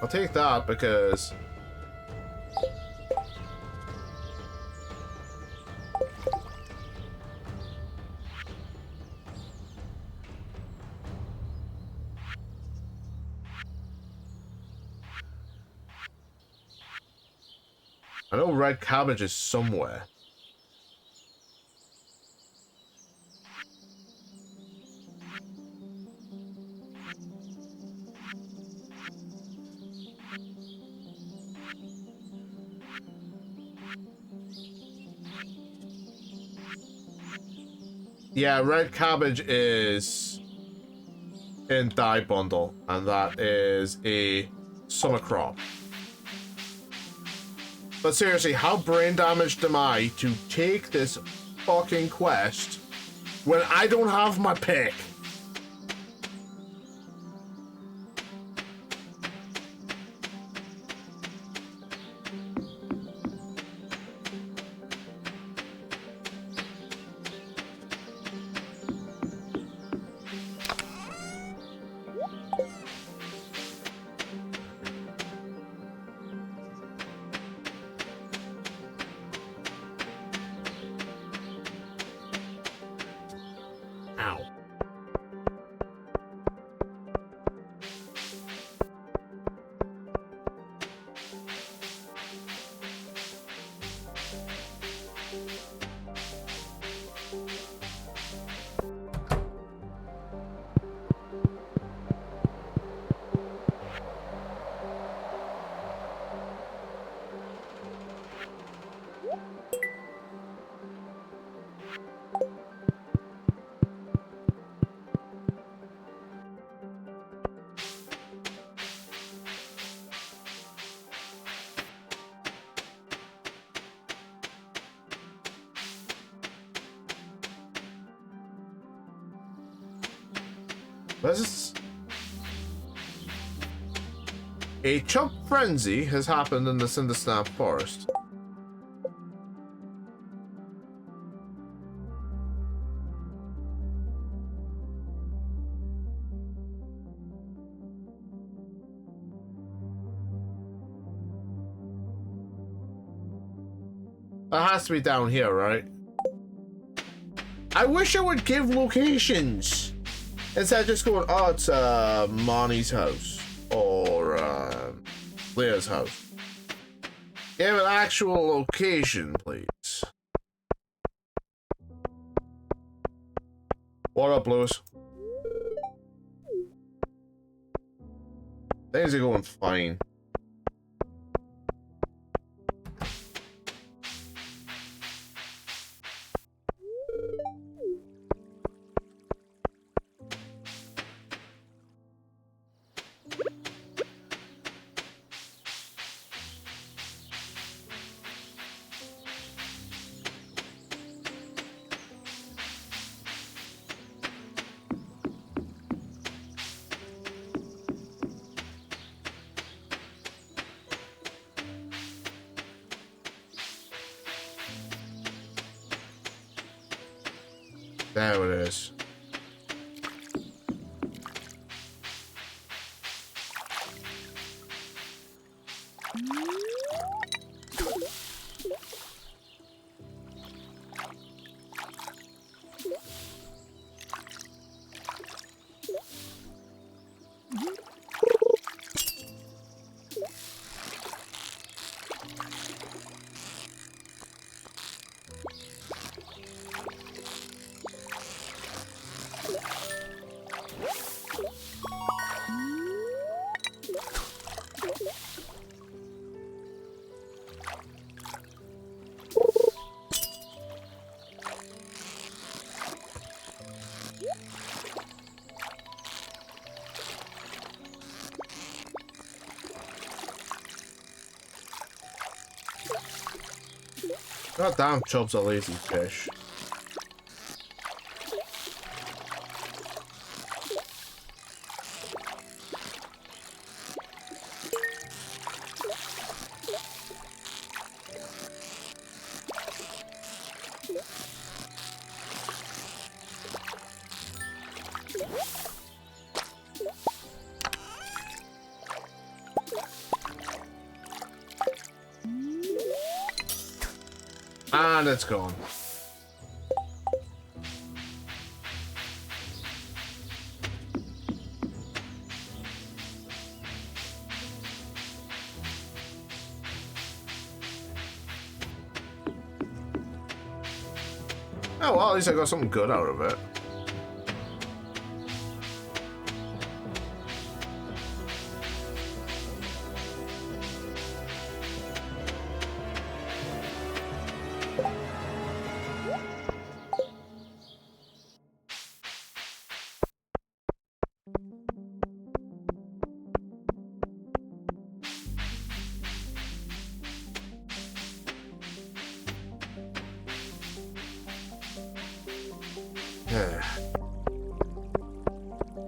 I'll take that because I know red cabbage is somewhere. Yeah, red cabbage is in dye bundle, and that is a summer crop. But seriously, how brain damaged am I to take this fucking quest when I don't have my pick? This is... A chump frenzy has happened in the Cindersnap forest. That has to be down here, right? I wish I would give locations instead of just going, oh, it's Monty's house or Leah's house. Give an actual location, please. What up, Lewis? Things are going fine. There it is. God damn, chubs are lazy fish. And it's gone. Oh, well, at least I got something good out of it.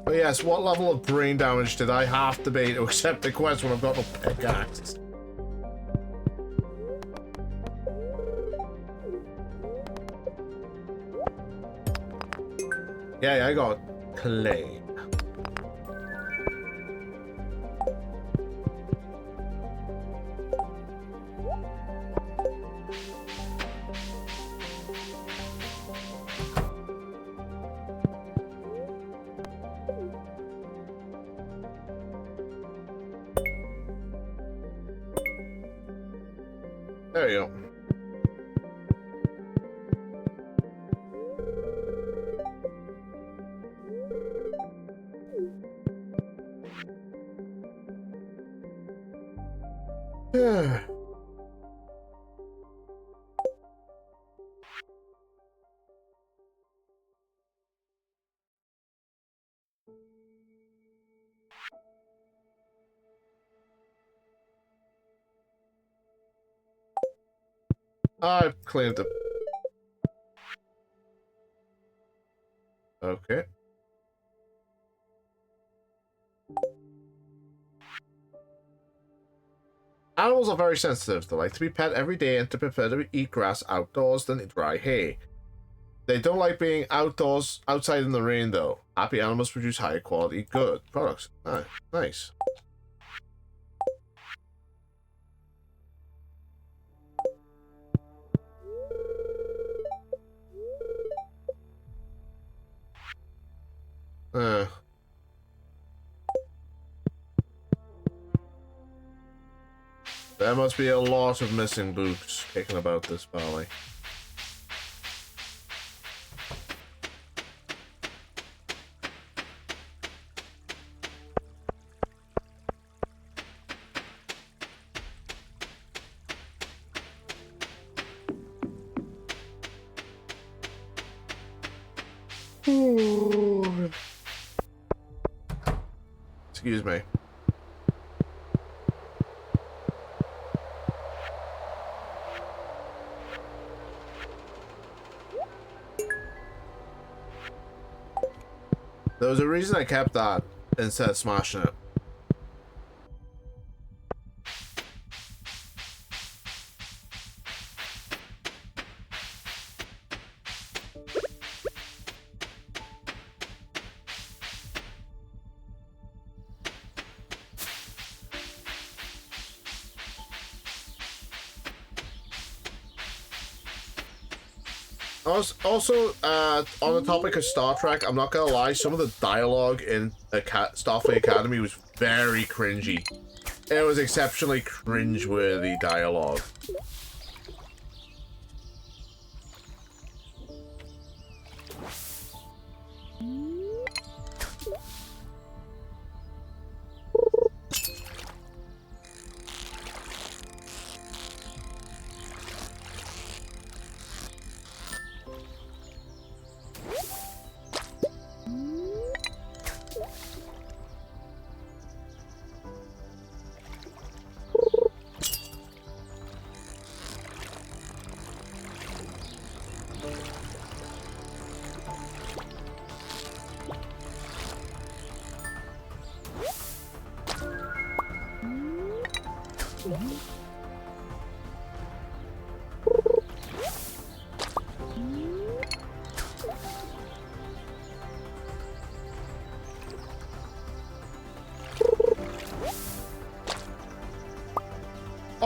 But yes, what level of brain damage did I have to be to accept the quest when I've got no pickaxe? Yeah, I got clay. There you go. I've cleaned it. Okay. Animals are very sensitive. They like to be pet every day and to prefer to eat grass outdoors than dry hay. They don't like being outdoors, outside in the rain, though. Happy animals produce higher quality good products. Nice. There must be a lot of missing boots kicking about this valley. Excuse me. There was a reason I kept that instead of smashing it. Also, on the topic of Star Trek, I'm not gonna lie, some of the dialogue in Starfleet Academy was very cringy. It was exceptionally cringe-worthy dialogue.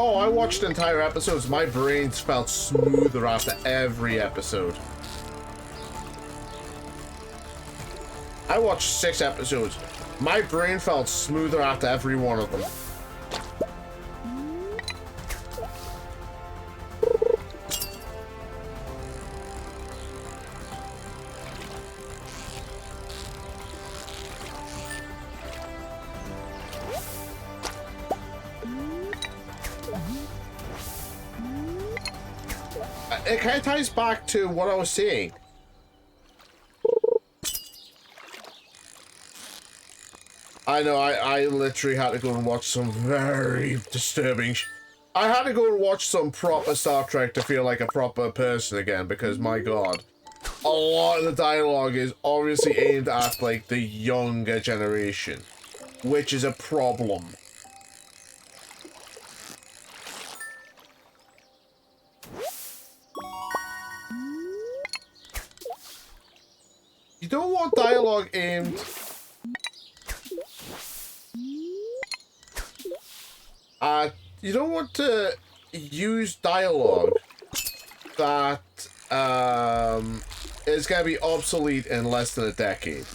Oh, I watched entire episodes. My brains felt smoother after every episode. I watched 6 episodes. My brain felt smoother after every one of them. It kind of ties back to what I was saying. I know, I literally had to go and watch some very disturbing I had to go and watch some proper Star Trek to feel like a proper person again, because my god. A lot of the dialogue is obviously aimed at, like, the younger generation, which is a problem. You don't want dialogue aimed... you don't want to use dialogue that is going to be obsolete in less than a decade.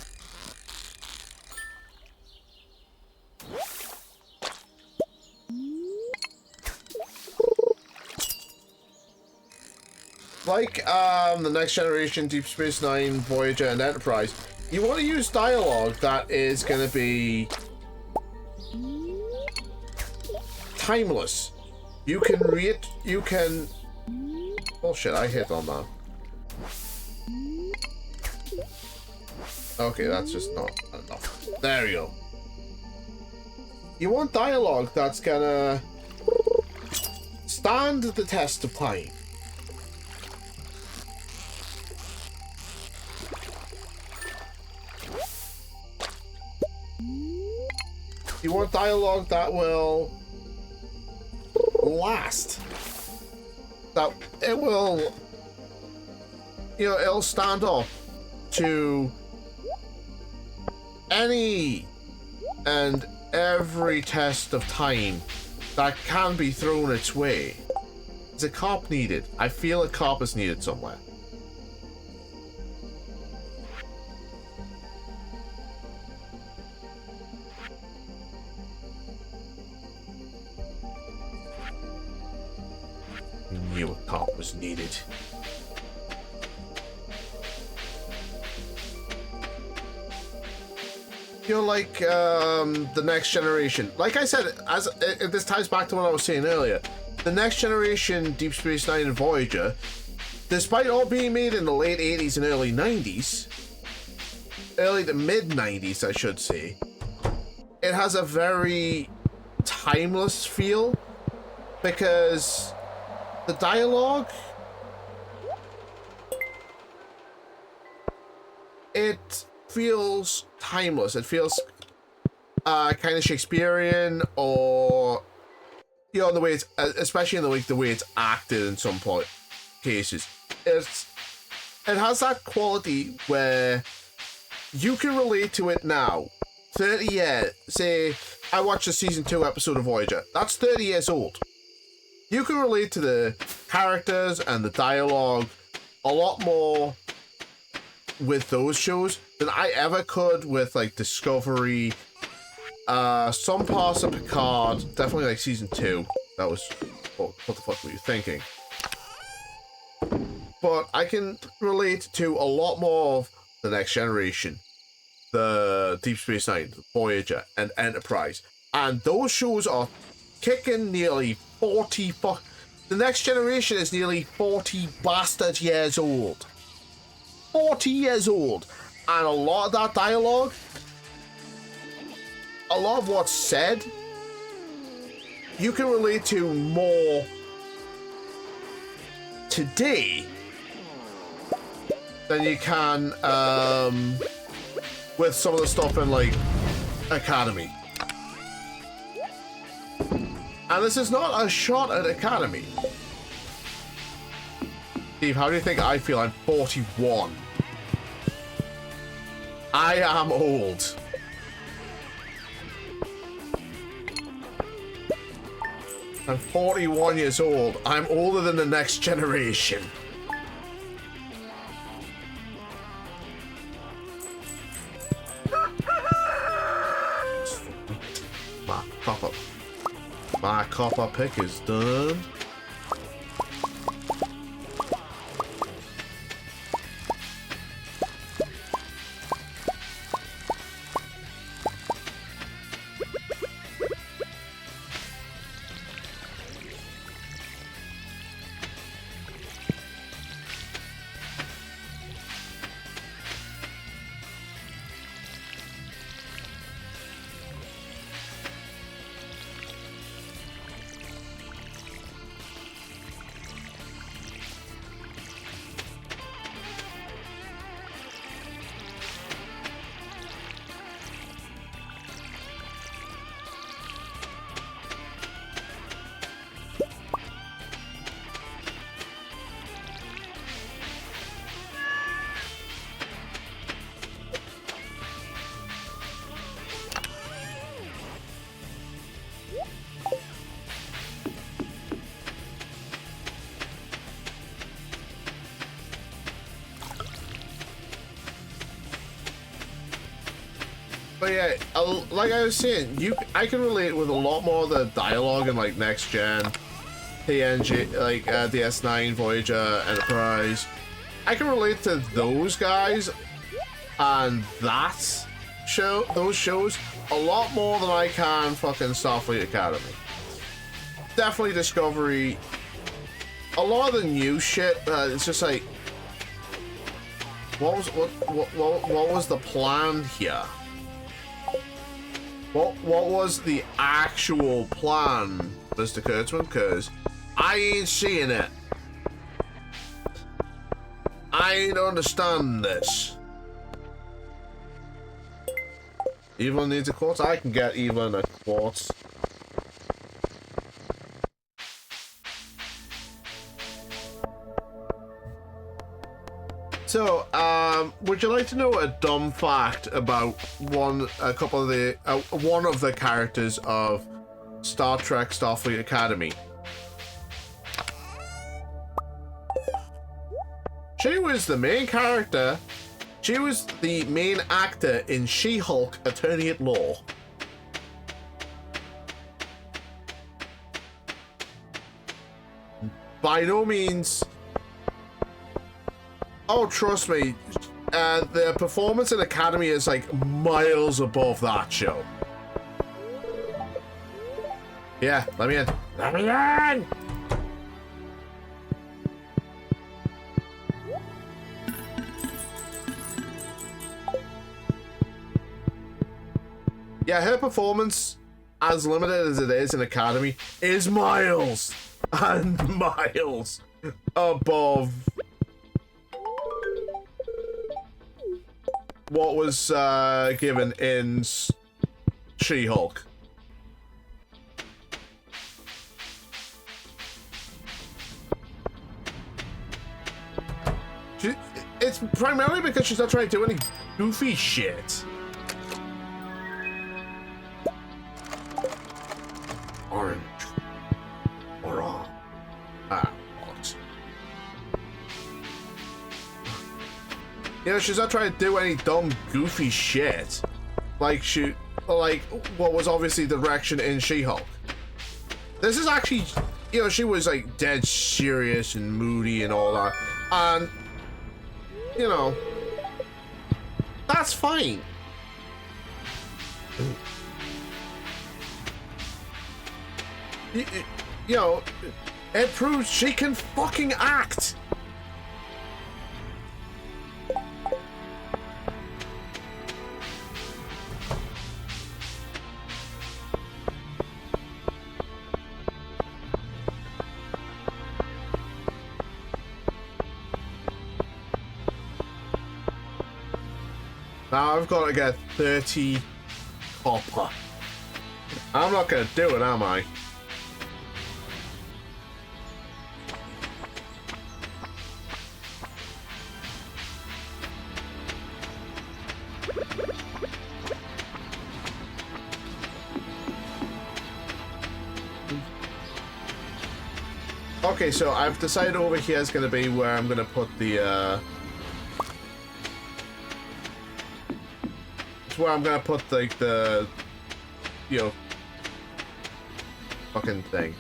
Like the Next Generation, Deep Space Nine, Voyager, and Enterprise, you want to use dialogue that is going to be timeless. You can read, you can... Oh shit, I hit on that. Okay, that's just not enough. There we go. You want dialogue that's gonna stand the test of time. You want dialogue that will last. That it will, you know, it'll stand up to any and every test of time that can be thrown its way. Is a cop needed? I feel a cop is needed somewhere. Knew a cop was needed. You're like the Next Generation. Like I said, as this ties back to what I was saying earlier. The Next Generation, Deep Space Nine, and Voyager, despite all being made in the late 80s and early 90s, early to mid 90s, I should say, it has a very timeless feel because the dialogue, it feels timeless. It feels kind of Shakespearean, or you know, the way it's, especially in the way it's acted in some cases. It has that quality where you can relate to it now. 30 years, say I watched a season 2 episode of Voyager. That's 30 years old. You can relate to the characters and the dialogue a lot more with those shows than I ever could with like Discovery, some parts of Picard, definitely like season 2. That was, what the fuck were you thinking? But I can relate to a lot more of the Next Generation, the Deep Space Nine, Voyager, and Enterprise, and those shows are kicking nearly 40 the Next Generation is nearly 40 bastard years old. 40 years old. And a lot of that dialogue, a lot of what's said, you can relate to more today than you can with some of the stuff in like Academy. And this is not a shot at Academy. Steve, how do you think I feel? I'm 41. I am old. I'm 41 years old. I'm older than the next generation. My copper pick is done. But yeah, like I was saying, I can relate with a lot more of the dialogue in like next gen, TNG, like DS9, Voyager, Enterprise. I can relate to those guys and those shows a lot more than I can fucking Starfleet Academy. Definitely Discovery. A lot of the new shit, it's just like, what was the plan here? What was the actual plan, Mr. Kurtzman? Because I ain't seeing it. I ain't understanding this. Evelyn needs a quartz? I can get Evelyn a quartz. So, would you like to know a dumb fact about one of the characters of Star Trek Starfleet Academy? She was the main character. She was the main actor in She-Hulk Attorney at Law. By no means. Oh, trust me, their performance in Academy is like miles above that show. Yeah, let me in. Let me in! Yeah, her performance, as limited as it is in Academy, is miles and miles above what was given in She-Hulk. It's primarily because she's not trying to do any goofy shit. Orange. Orange. Ah, what? You know, she's not trying to do any dumb, goofy shit. Like what was obviously the direction in She-Hulk. This is actually, you know, she was like dead serious and moody and all that. And, you know, that's fine. You know, it proves she can fucking act. Now I've got to get 30 copper. I'm not gonna do it, am I? Okay, so I've decided over here is going to be where I'm going to put the, it's where I'm going to put, like, the, you know, fucking thing.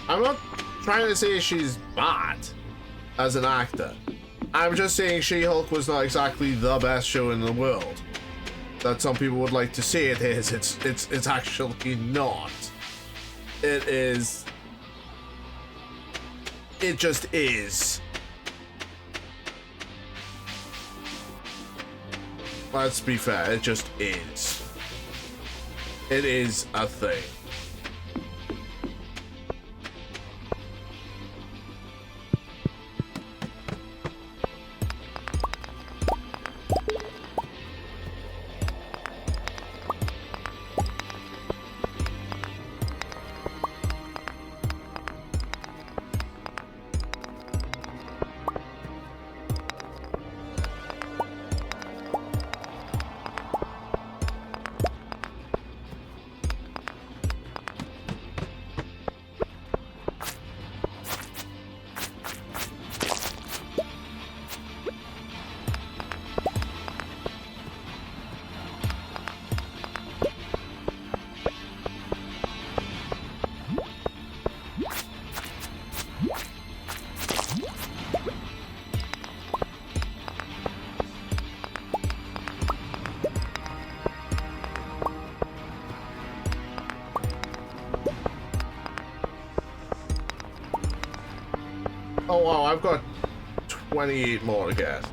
I'm not trying to say she's bad as an actor. I'm just saying She-Hulk was not exactly the best show in the world that some people would like to say it is. It's actually not. It is. It just is. Let's be fair, it just is. It is a thing. Oh wow, I've got 28 more to get.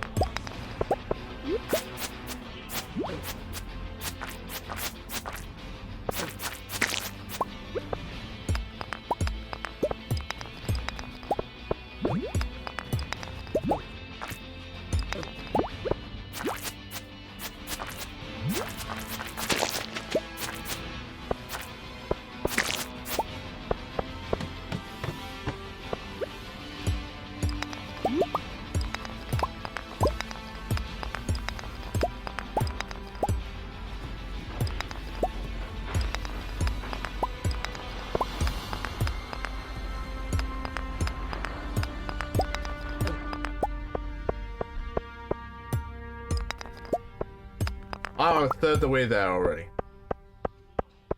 I'm a third the way there already.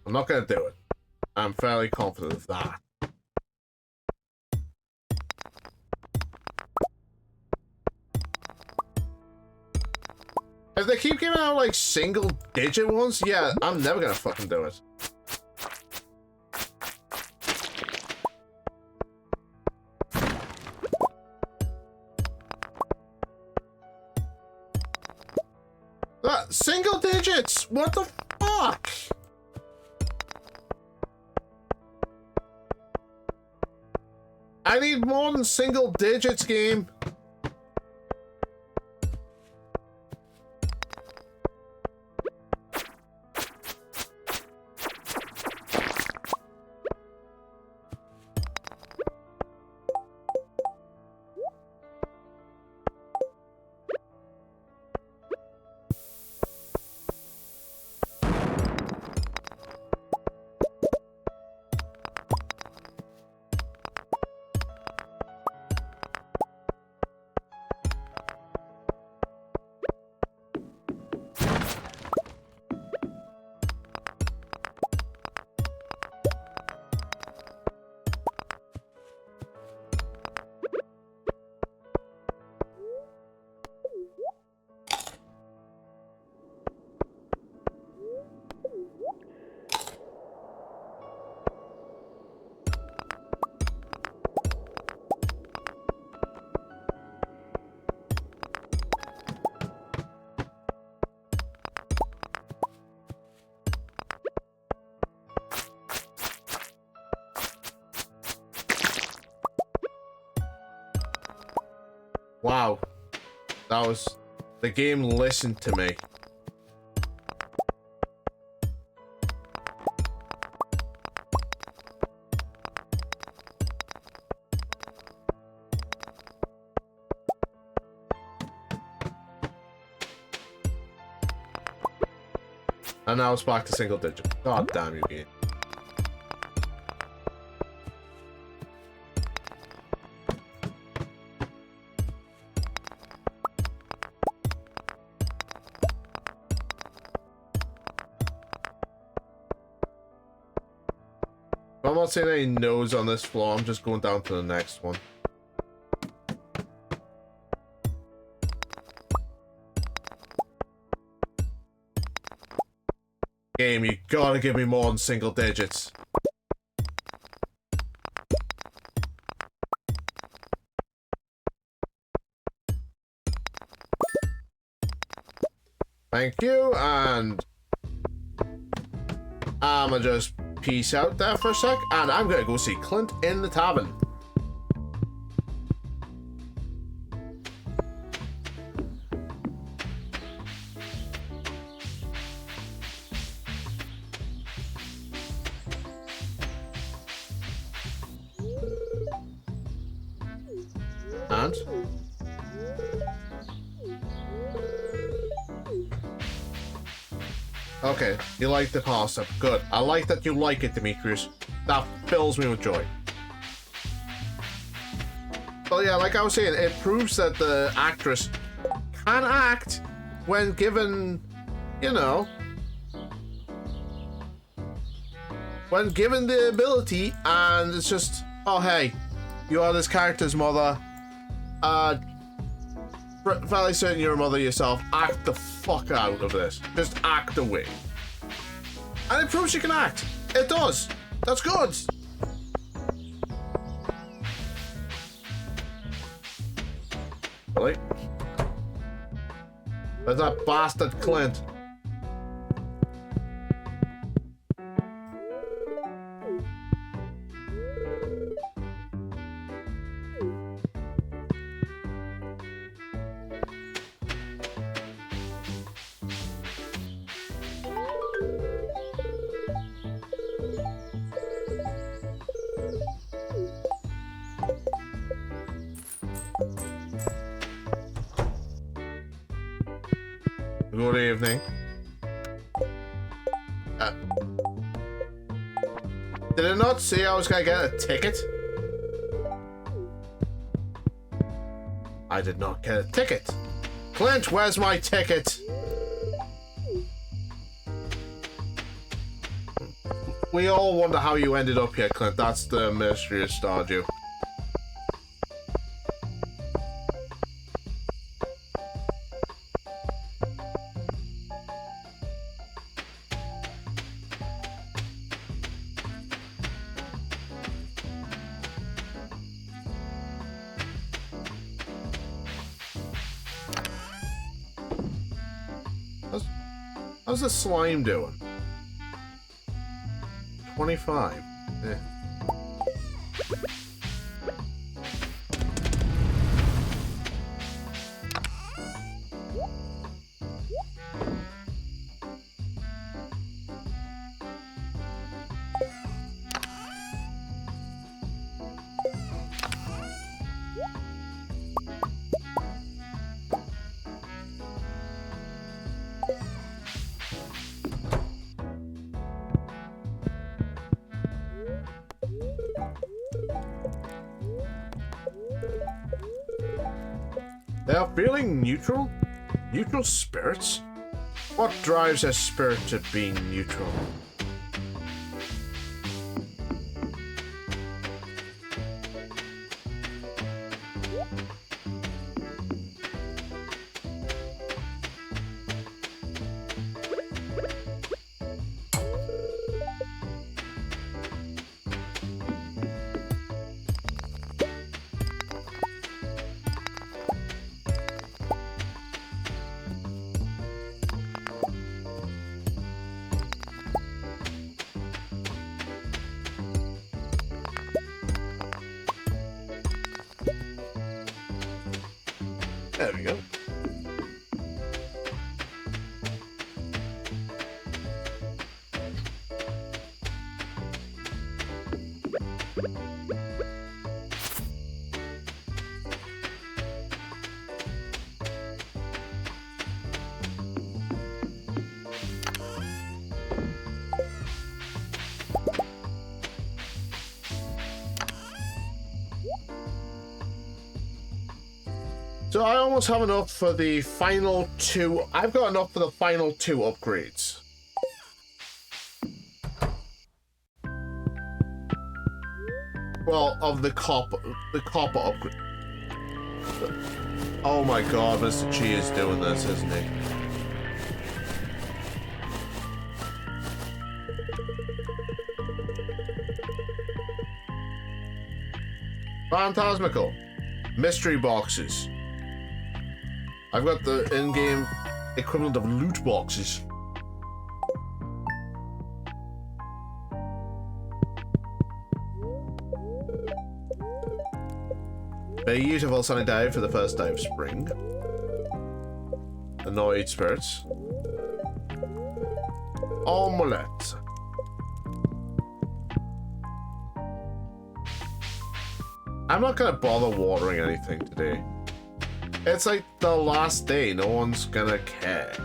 I'm not gonna do it. I'm fairly confident of that. If they keep giving out like single digit ones, yeah, I'm never gonna fucking do it. Single digits! What the fuck? I need more than single digits, game. Wow. That was... The game listened to me. And now it's back to single digit. God damn you, game. I'm not seeing any nodes on this floor. I'm just going down to the next one. Game, you gotta give me more than single digits. Thank you, and I'ma just peace out there for a sec, and I'm gonna go see Clint in the tavern. And okay, you like the pasta. Good. I like that you like it, Demetrius. That fills me with joy. Well, yeah, like I was saying, it proves that the actress can act when given, you know, when given the ability, and it's just, oh, hey, you are this character's mother. Fairly certain you're a mother yourself. Act the fuck out of this. Just act away. And it proves you can act. It does. That's good. Really? There's that bastard Clint. Good evening. Did I not say I was gonna get a ticket? I did not get a ticket. Clint, where's my ticket? We all wonder how you ended up here, Clint. That's the mystery of Stardew. How's the slime doing? 25. Eh. They are feeling neutral? Neutral spirits? What drives a spirit to being neutral? So I almost have enough for the final 2. I've got enough for the final 2 upgrades. Well, of the copper upgrade. Oh my god, Mr. Chi is doing this, isn't he? Phantasmical. Mystery boxes. I've got the in-game equivalent of loot boxes. Beautiful sunny day for the first day of spring. Annoyed spirits. Omelette. I'm not gonna bother watering anything today. It's like the last day, no one's gonna care.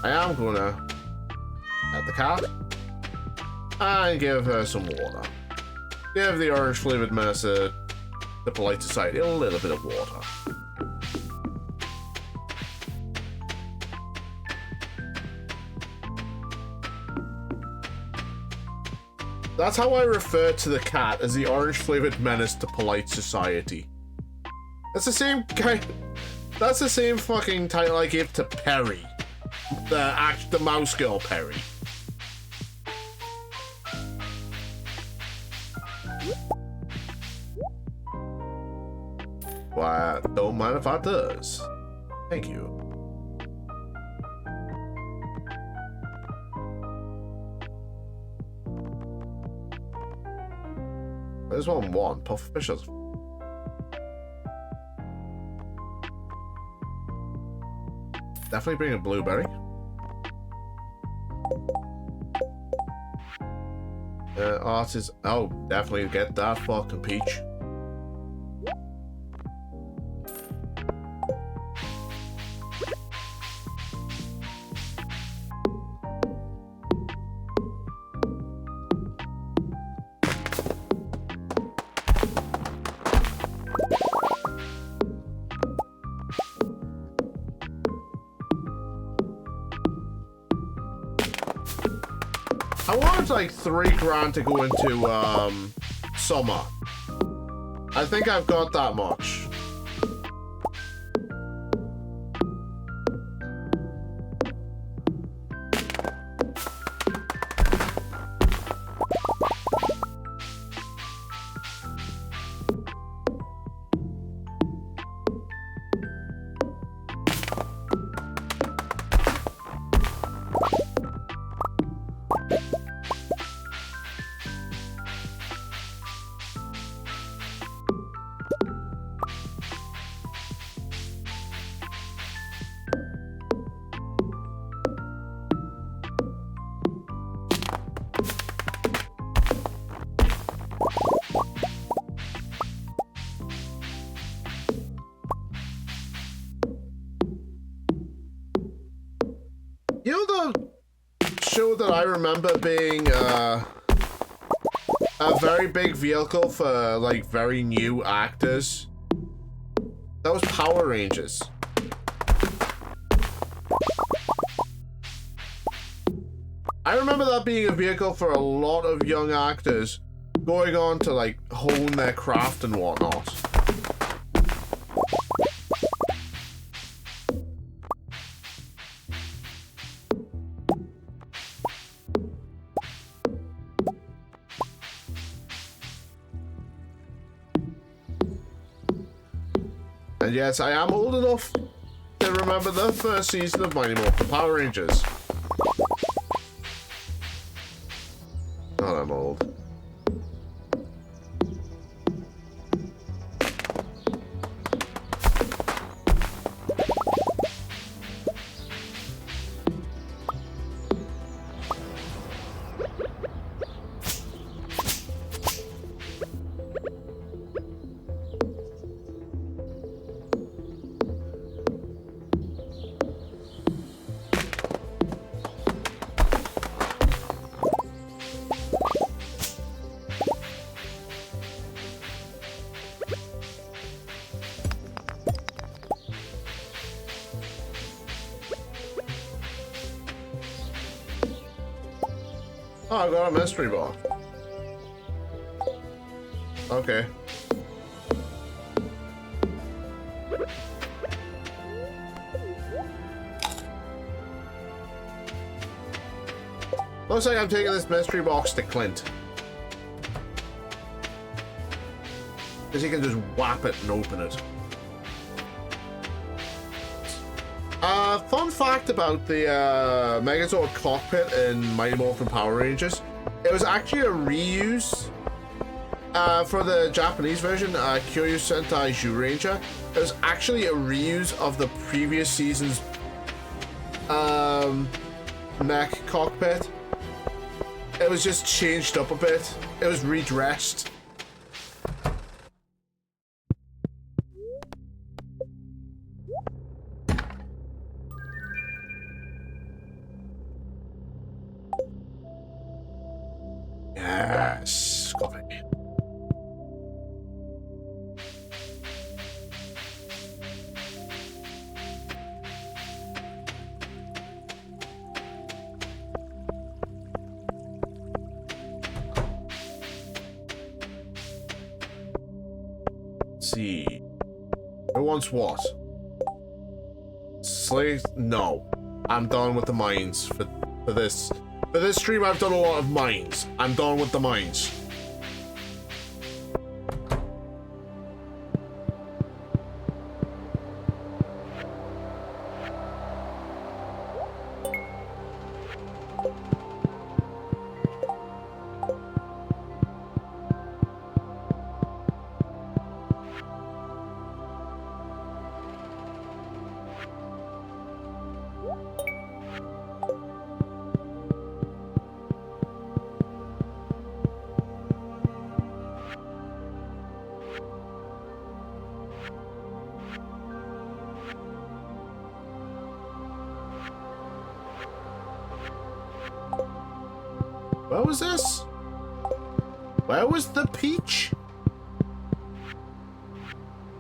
I am gonna add the cat and give her some water. Give the orange flavored minister, the polite society, a little bit of water. That's how I refer to the cat, as the orange flavored menace to polite society. That's the same guy. That's the same fucking title I gave to Perry. The mouse girl Perry. Why, don't mind if I does. Thank you. There's one puff fishes. Definitely bring a blueberry. Artist. Oh, definitely get that fucking peach. I wanted like $3,000 to go into summer. I think I've got that much. You know the show that I remember being a very big vehicle for like very new actors? That was Power Rangers. I remember that being a vehicle for a lot of young actors going on to like hone their craft and whatnot. And yes, I am old enough to remember the first season of Mighty Morphin Power Rangers. God, I'm old. Oh, I got a mystery box. Okay. Looks like I'm taking this mystery box to Clint. Because he can just whap it and open it. Fun fact about the Megazord cockpit in Mighty Morphin Power Rangers. It was actually a reuse for the Japanese version, Kyoryu Sentai Zyuranger. It was actually a reuse of the previous season's mech cockpit. It was just changed up a bit. It was redressed. Yes, copy. Let's see. Who wants what? Slay? No. I'm done with the mines for this. For this stream, I've done a lot of mines. I'm done with the mines. Where was this? Where was the peach?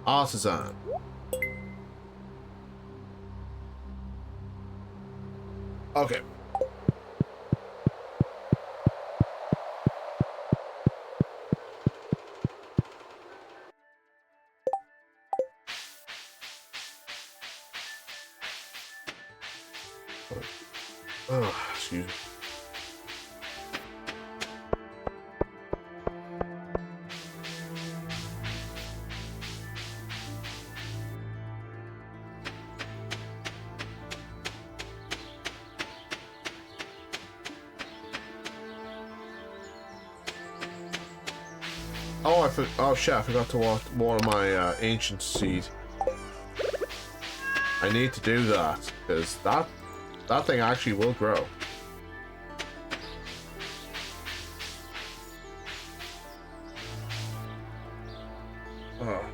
Artisan. Okay. Oh, excuse me. Oh shit, I forgot to water my ancient seed. I need to do that, because that thing actually will grow. Oh.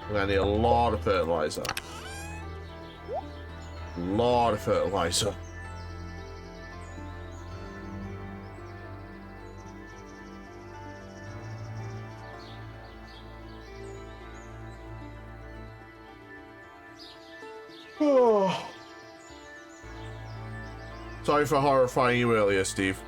I'm gonna need a lot of fertilizer. Lot of fertilizer. Oh. Sorry for horrifying you earlier, Steve.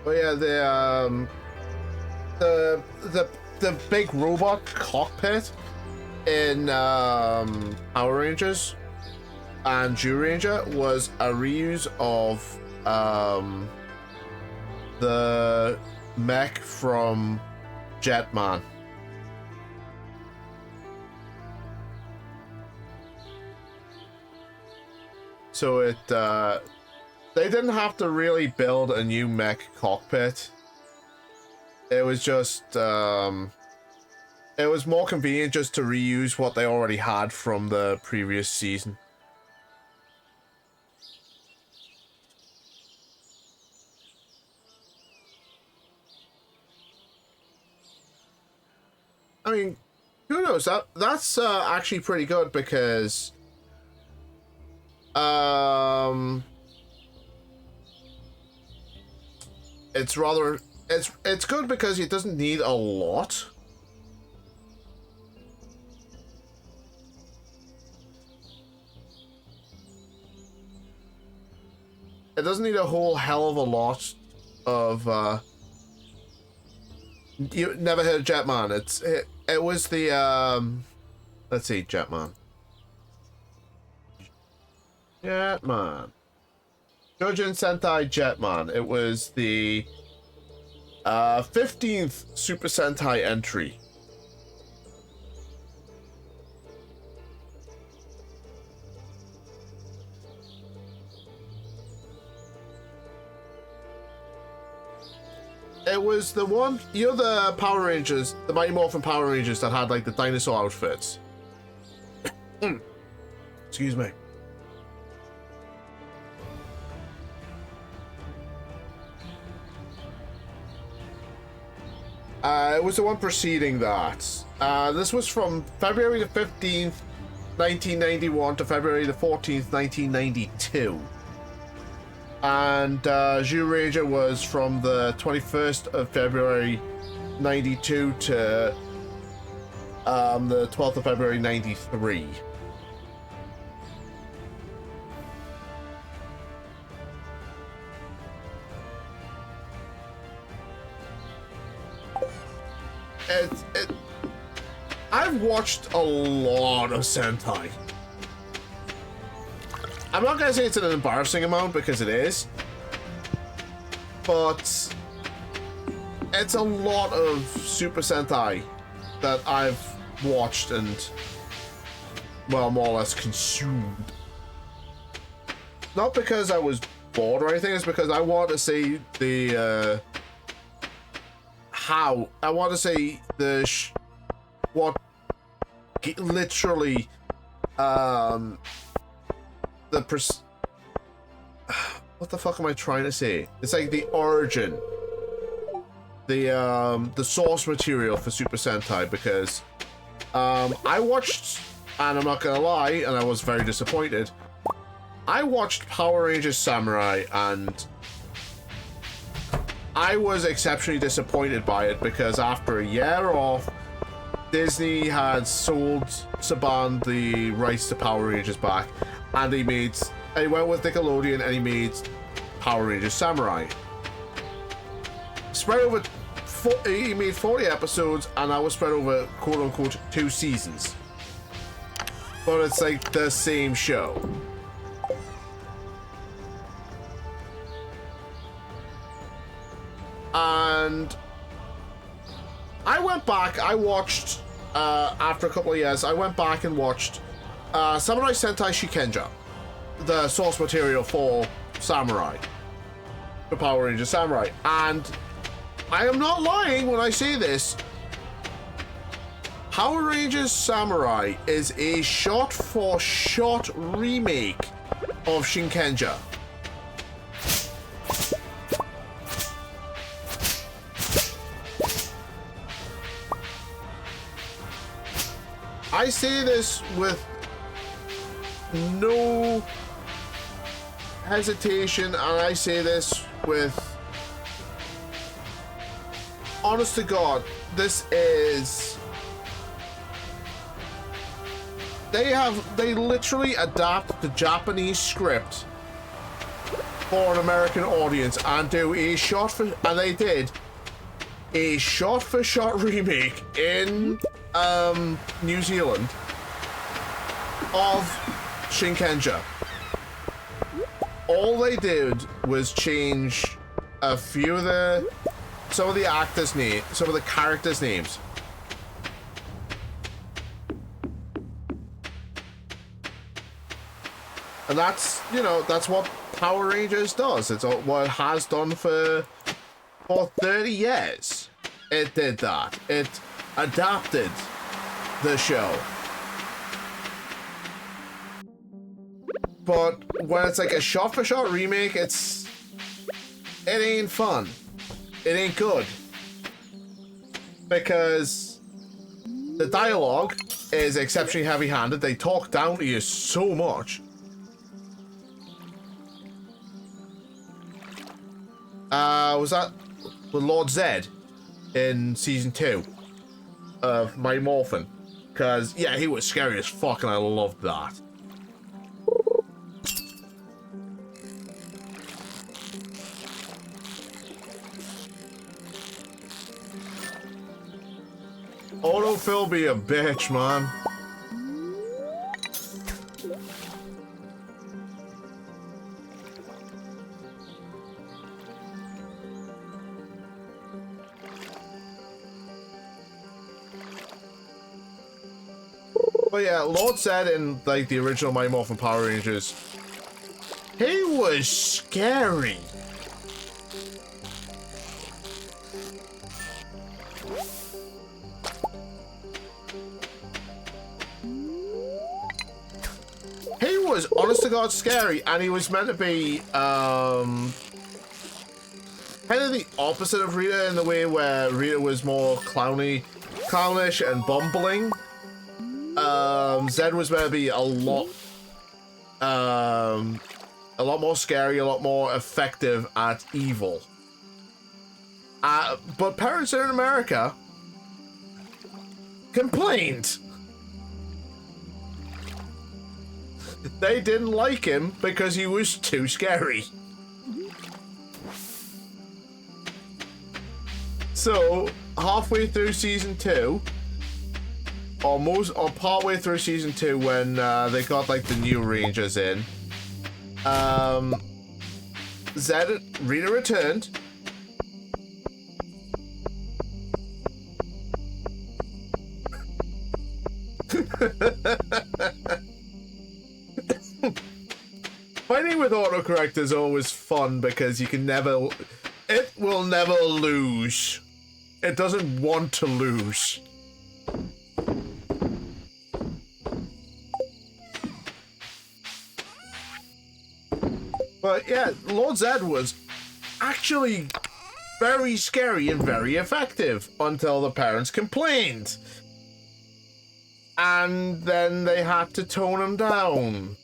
But yeah, the big robot cockpit in Power Rangers and Zyuranger was a reuse of the mech from Jetman. So it they didn't have to really build a new mech cockpit. It was just it was more convenient just to reuse what they already had from the previous season. I mean, Who knows? That's actually pretty good because it's good because it doesn't need a lot. It doesn't need a whole hell of a lot of you never heard of Jetman. It was the let's see, Jetman. Jetman. Shojin Sentai Jetman. It was the 15th Super Sentai entry. It was the one, you know, the Power Rangers, the Mighty Morphin Power Rangers that had like the dinosaur outfits. Excuse me. It was the one preceding that. This was from February the 15th, 1991 to February the 14th, 1992. And Zyuranger was from the 21st of February 92 to the 12th of February 93. I've watched a lot of Sentai. I'm not gonna say it's an embarrassing amount because it is, but it's a lot of Super Sentai that I've watched and, well, more or less consumed. Not because I was bored or anything, it's because I want to see the how I want to see the what literally what the fuck am I trying to say? It's like the origin, the source material for Super Sentai, because I watched, and I'm not gonna lie, and I was very disappointed. I watched Power Rangers Samurai, and I was exceptionally disappointed by it because after a year off, Disney had sold Saban the rights to Power Rangers back, and he went with Nickelodeon and he made Power Rangers Samurai. Spread over, he made 40 episodes, and that was spread over quote unquote 2 seasons. But it's like the same show. And I went back, I watched, after a couple of years, I went back and watched Samurai Sentai Shikenja, the source material for Samurai, the Power Rangers Samurai. And I am not lying when I say this, Power Rangers Samurai is a shot-for-shot remake of Shinkenja. I say this with no hesitation, and I say this with honest to God, this is, they literally adapt the Japanese script for an American audience and do they did a shot-for-shot remake in New Zealand of Shinkenja. All they did was change a few of some of the actors' names, some of the characters' names. And that's, you know, that's what Power Rangers does. It's what it has done for 30 years. It did that. It adapted the show. But when it's like a shot-for-shot remake, it ain't fun. It ain't good. Because the dialogue is exceptionally heavy-handed. They talk down to you so much. Was that with Lord Zed in season 2 of Mighty Morphin? Because, yeah, he was scary as fuck, and I loved that. Autofill be a bitch, man. But yeah, Lord said in like the original Mighty Morphin Power Rangers, he was scary. He was honest to God scary, and he was meant to be kind of the opposite of Rita in the way where Rita was more clownish and bumbling. Zed was meant to be a lot more scary, a lot more effective at evil. But parents in America complained. They didn't like him because he was too scary. So, halfway through season 2, or partway through season 2 when they got like the new Rangers in, Rita returned. Fighting with autocorrect is always fun because it will never lose. It doesn't want to lose. But yeah, Lord Zed was actually very scary and very effective until the parents complained. And then they had to tone him down.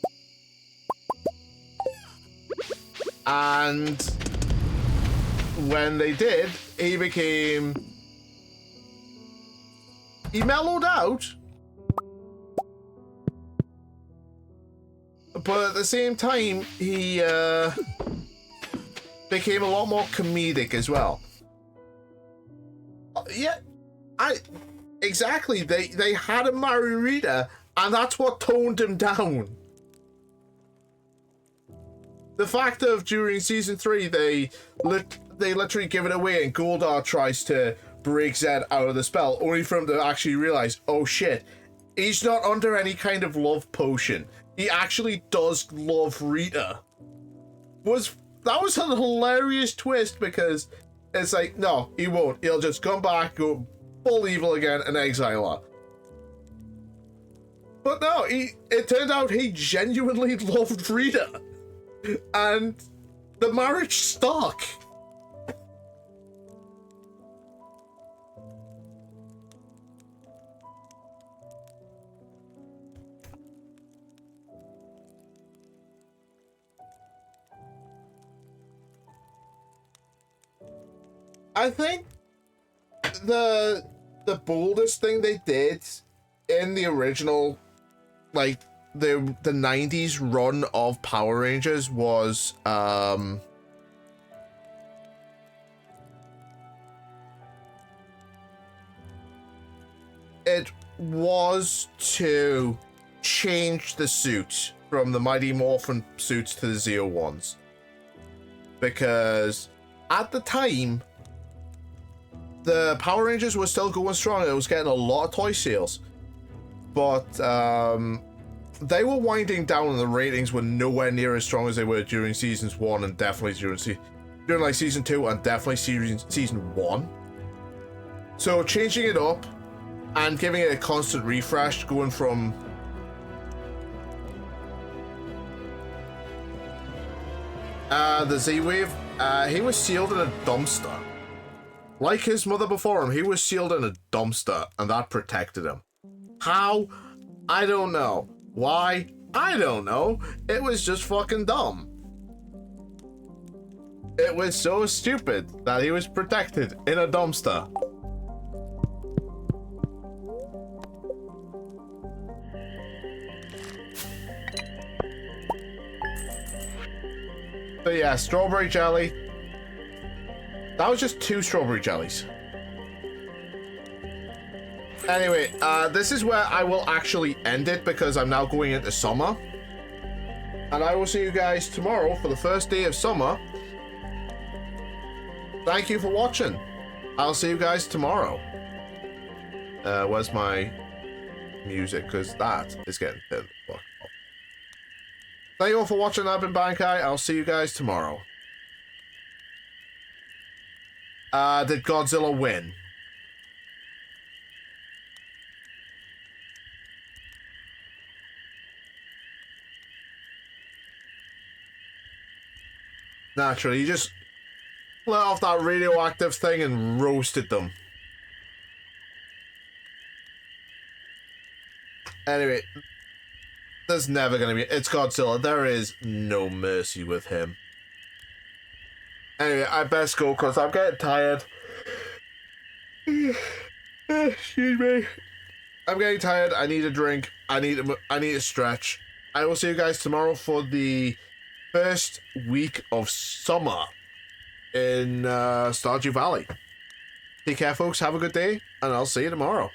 And when they did, he mellowed out. But at the same time, he became a lot more comedic as well. Yeah, exactly. They had him marry Rita, and that's what toned him down. The fact of during season 3, they literally give it away, and Goldar tries to break Zed out of the spell, only for him to actually realize, oh shit, he's not under any kind of love potion. He actually does love Rita. That was a hilarious twist, because it's like, no, he won't. He'll just come back, go full evil again, and exile her. But no, it turned out he genuinely loved Rita. And the marriage stuck. I think the boldest thing they did in the original, like the 90s run of Power Rangers was it was to change the suit from the Mighty Morphin suits to the Zeo ones, because at the time the Power Rangers were still going strong. It was getting a lot of toy sales, but they were winding down, and the ratings were nowhere near as strong as they were during seasons 1 and definitely during like season 2 and definitely season 1. So changing it up and giving it a constant refresh, going from the Z-Wave, he was sealed in a dumpster. Like his mother before him, he was sealed in a dumpster, and that protected him. How? I don't know. Why? I don't know. It was just fucking dumb. It was so stupid that he was protected in a dumpster. So yeah, strawberry jelly. That was just 2 strawberry jellies. Anyway, this is where I will actually end it because I'm now going into summer. And I will see you guys tomorrow for the first day of summer. Thank you for watching. I'll see you guys tomorrow. Where's my music? Because that is getting thin. Fuck off. Thank you all for watching. I've been Bankai. I'll see you guys tomorrow. Did Godzilla win? Naturally, you just let off that radioactive thing and roasted them. Anyway, there's never gonna be... It's Godzilla. There is no mercy with him. Anyway, I best go because I'm getting tired. Excuse me. I'm getting tired. I need a drink. I need a stretch. I will see you guys tomorrow for the first week of summer in Stardew Valley. Take care, folks. Have a good day, and I'll see you tomorrow.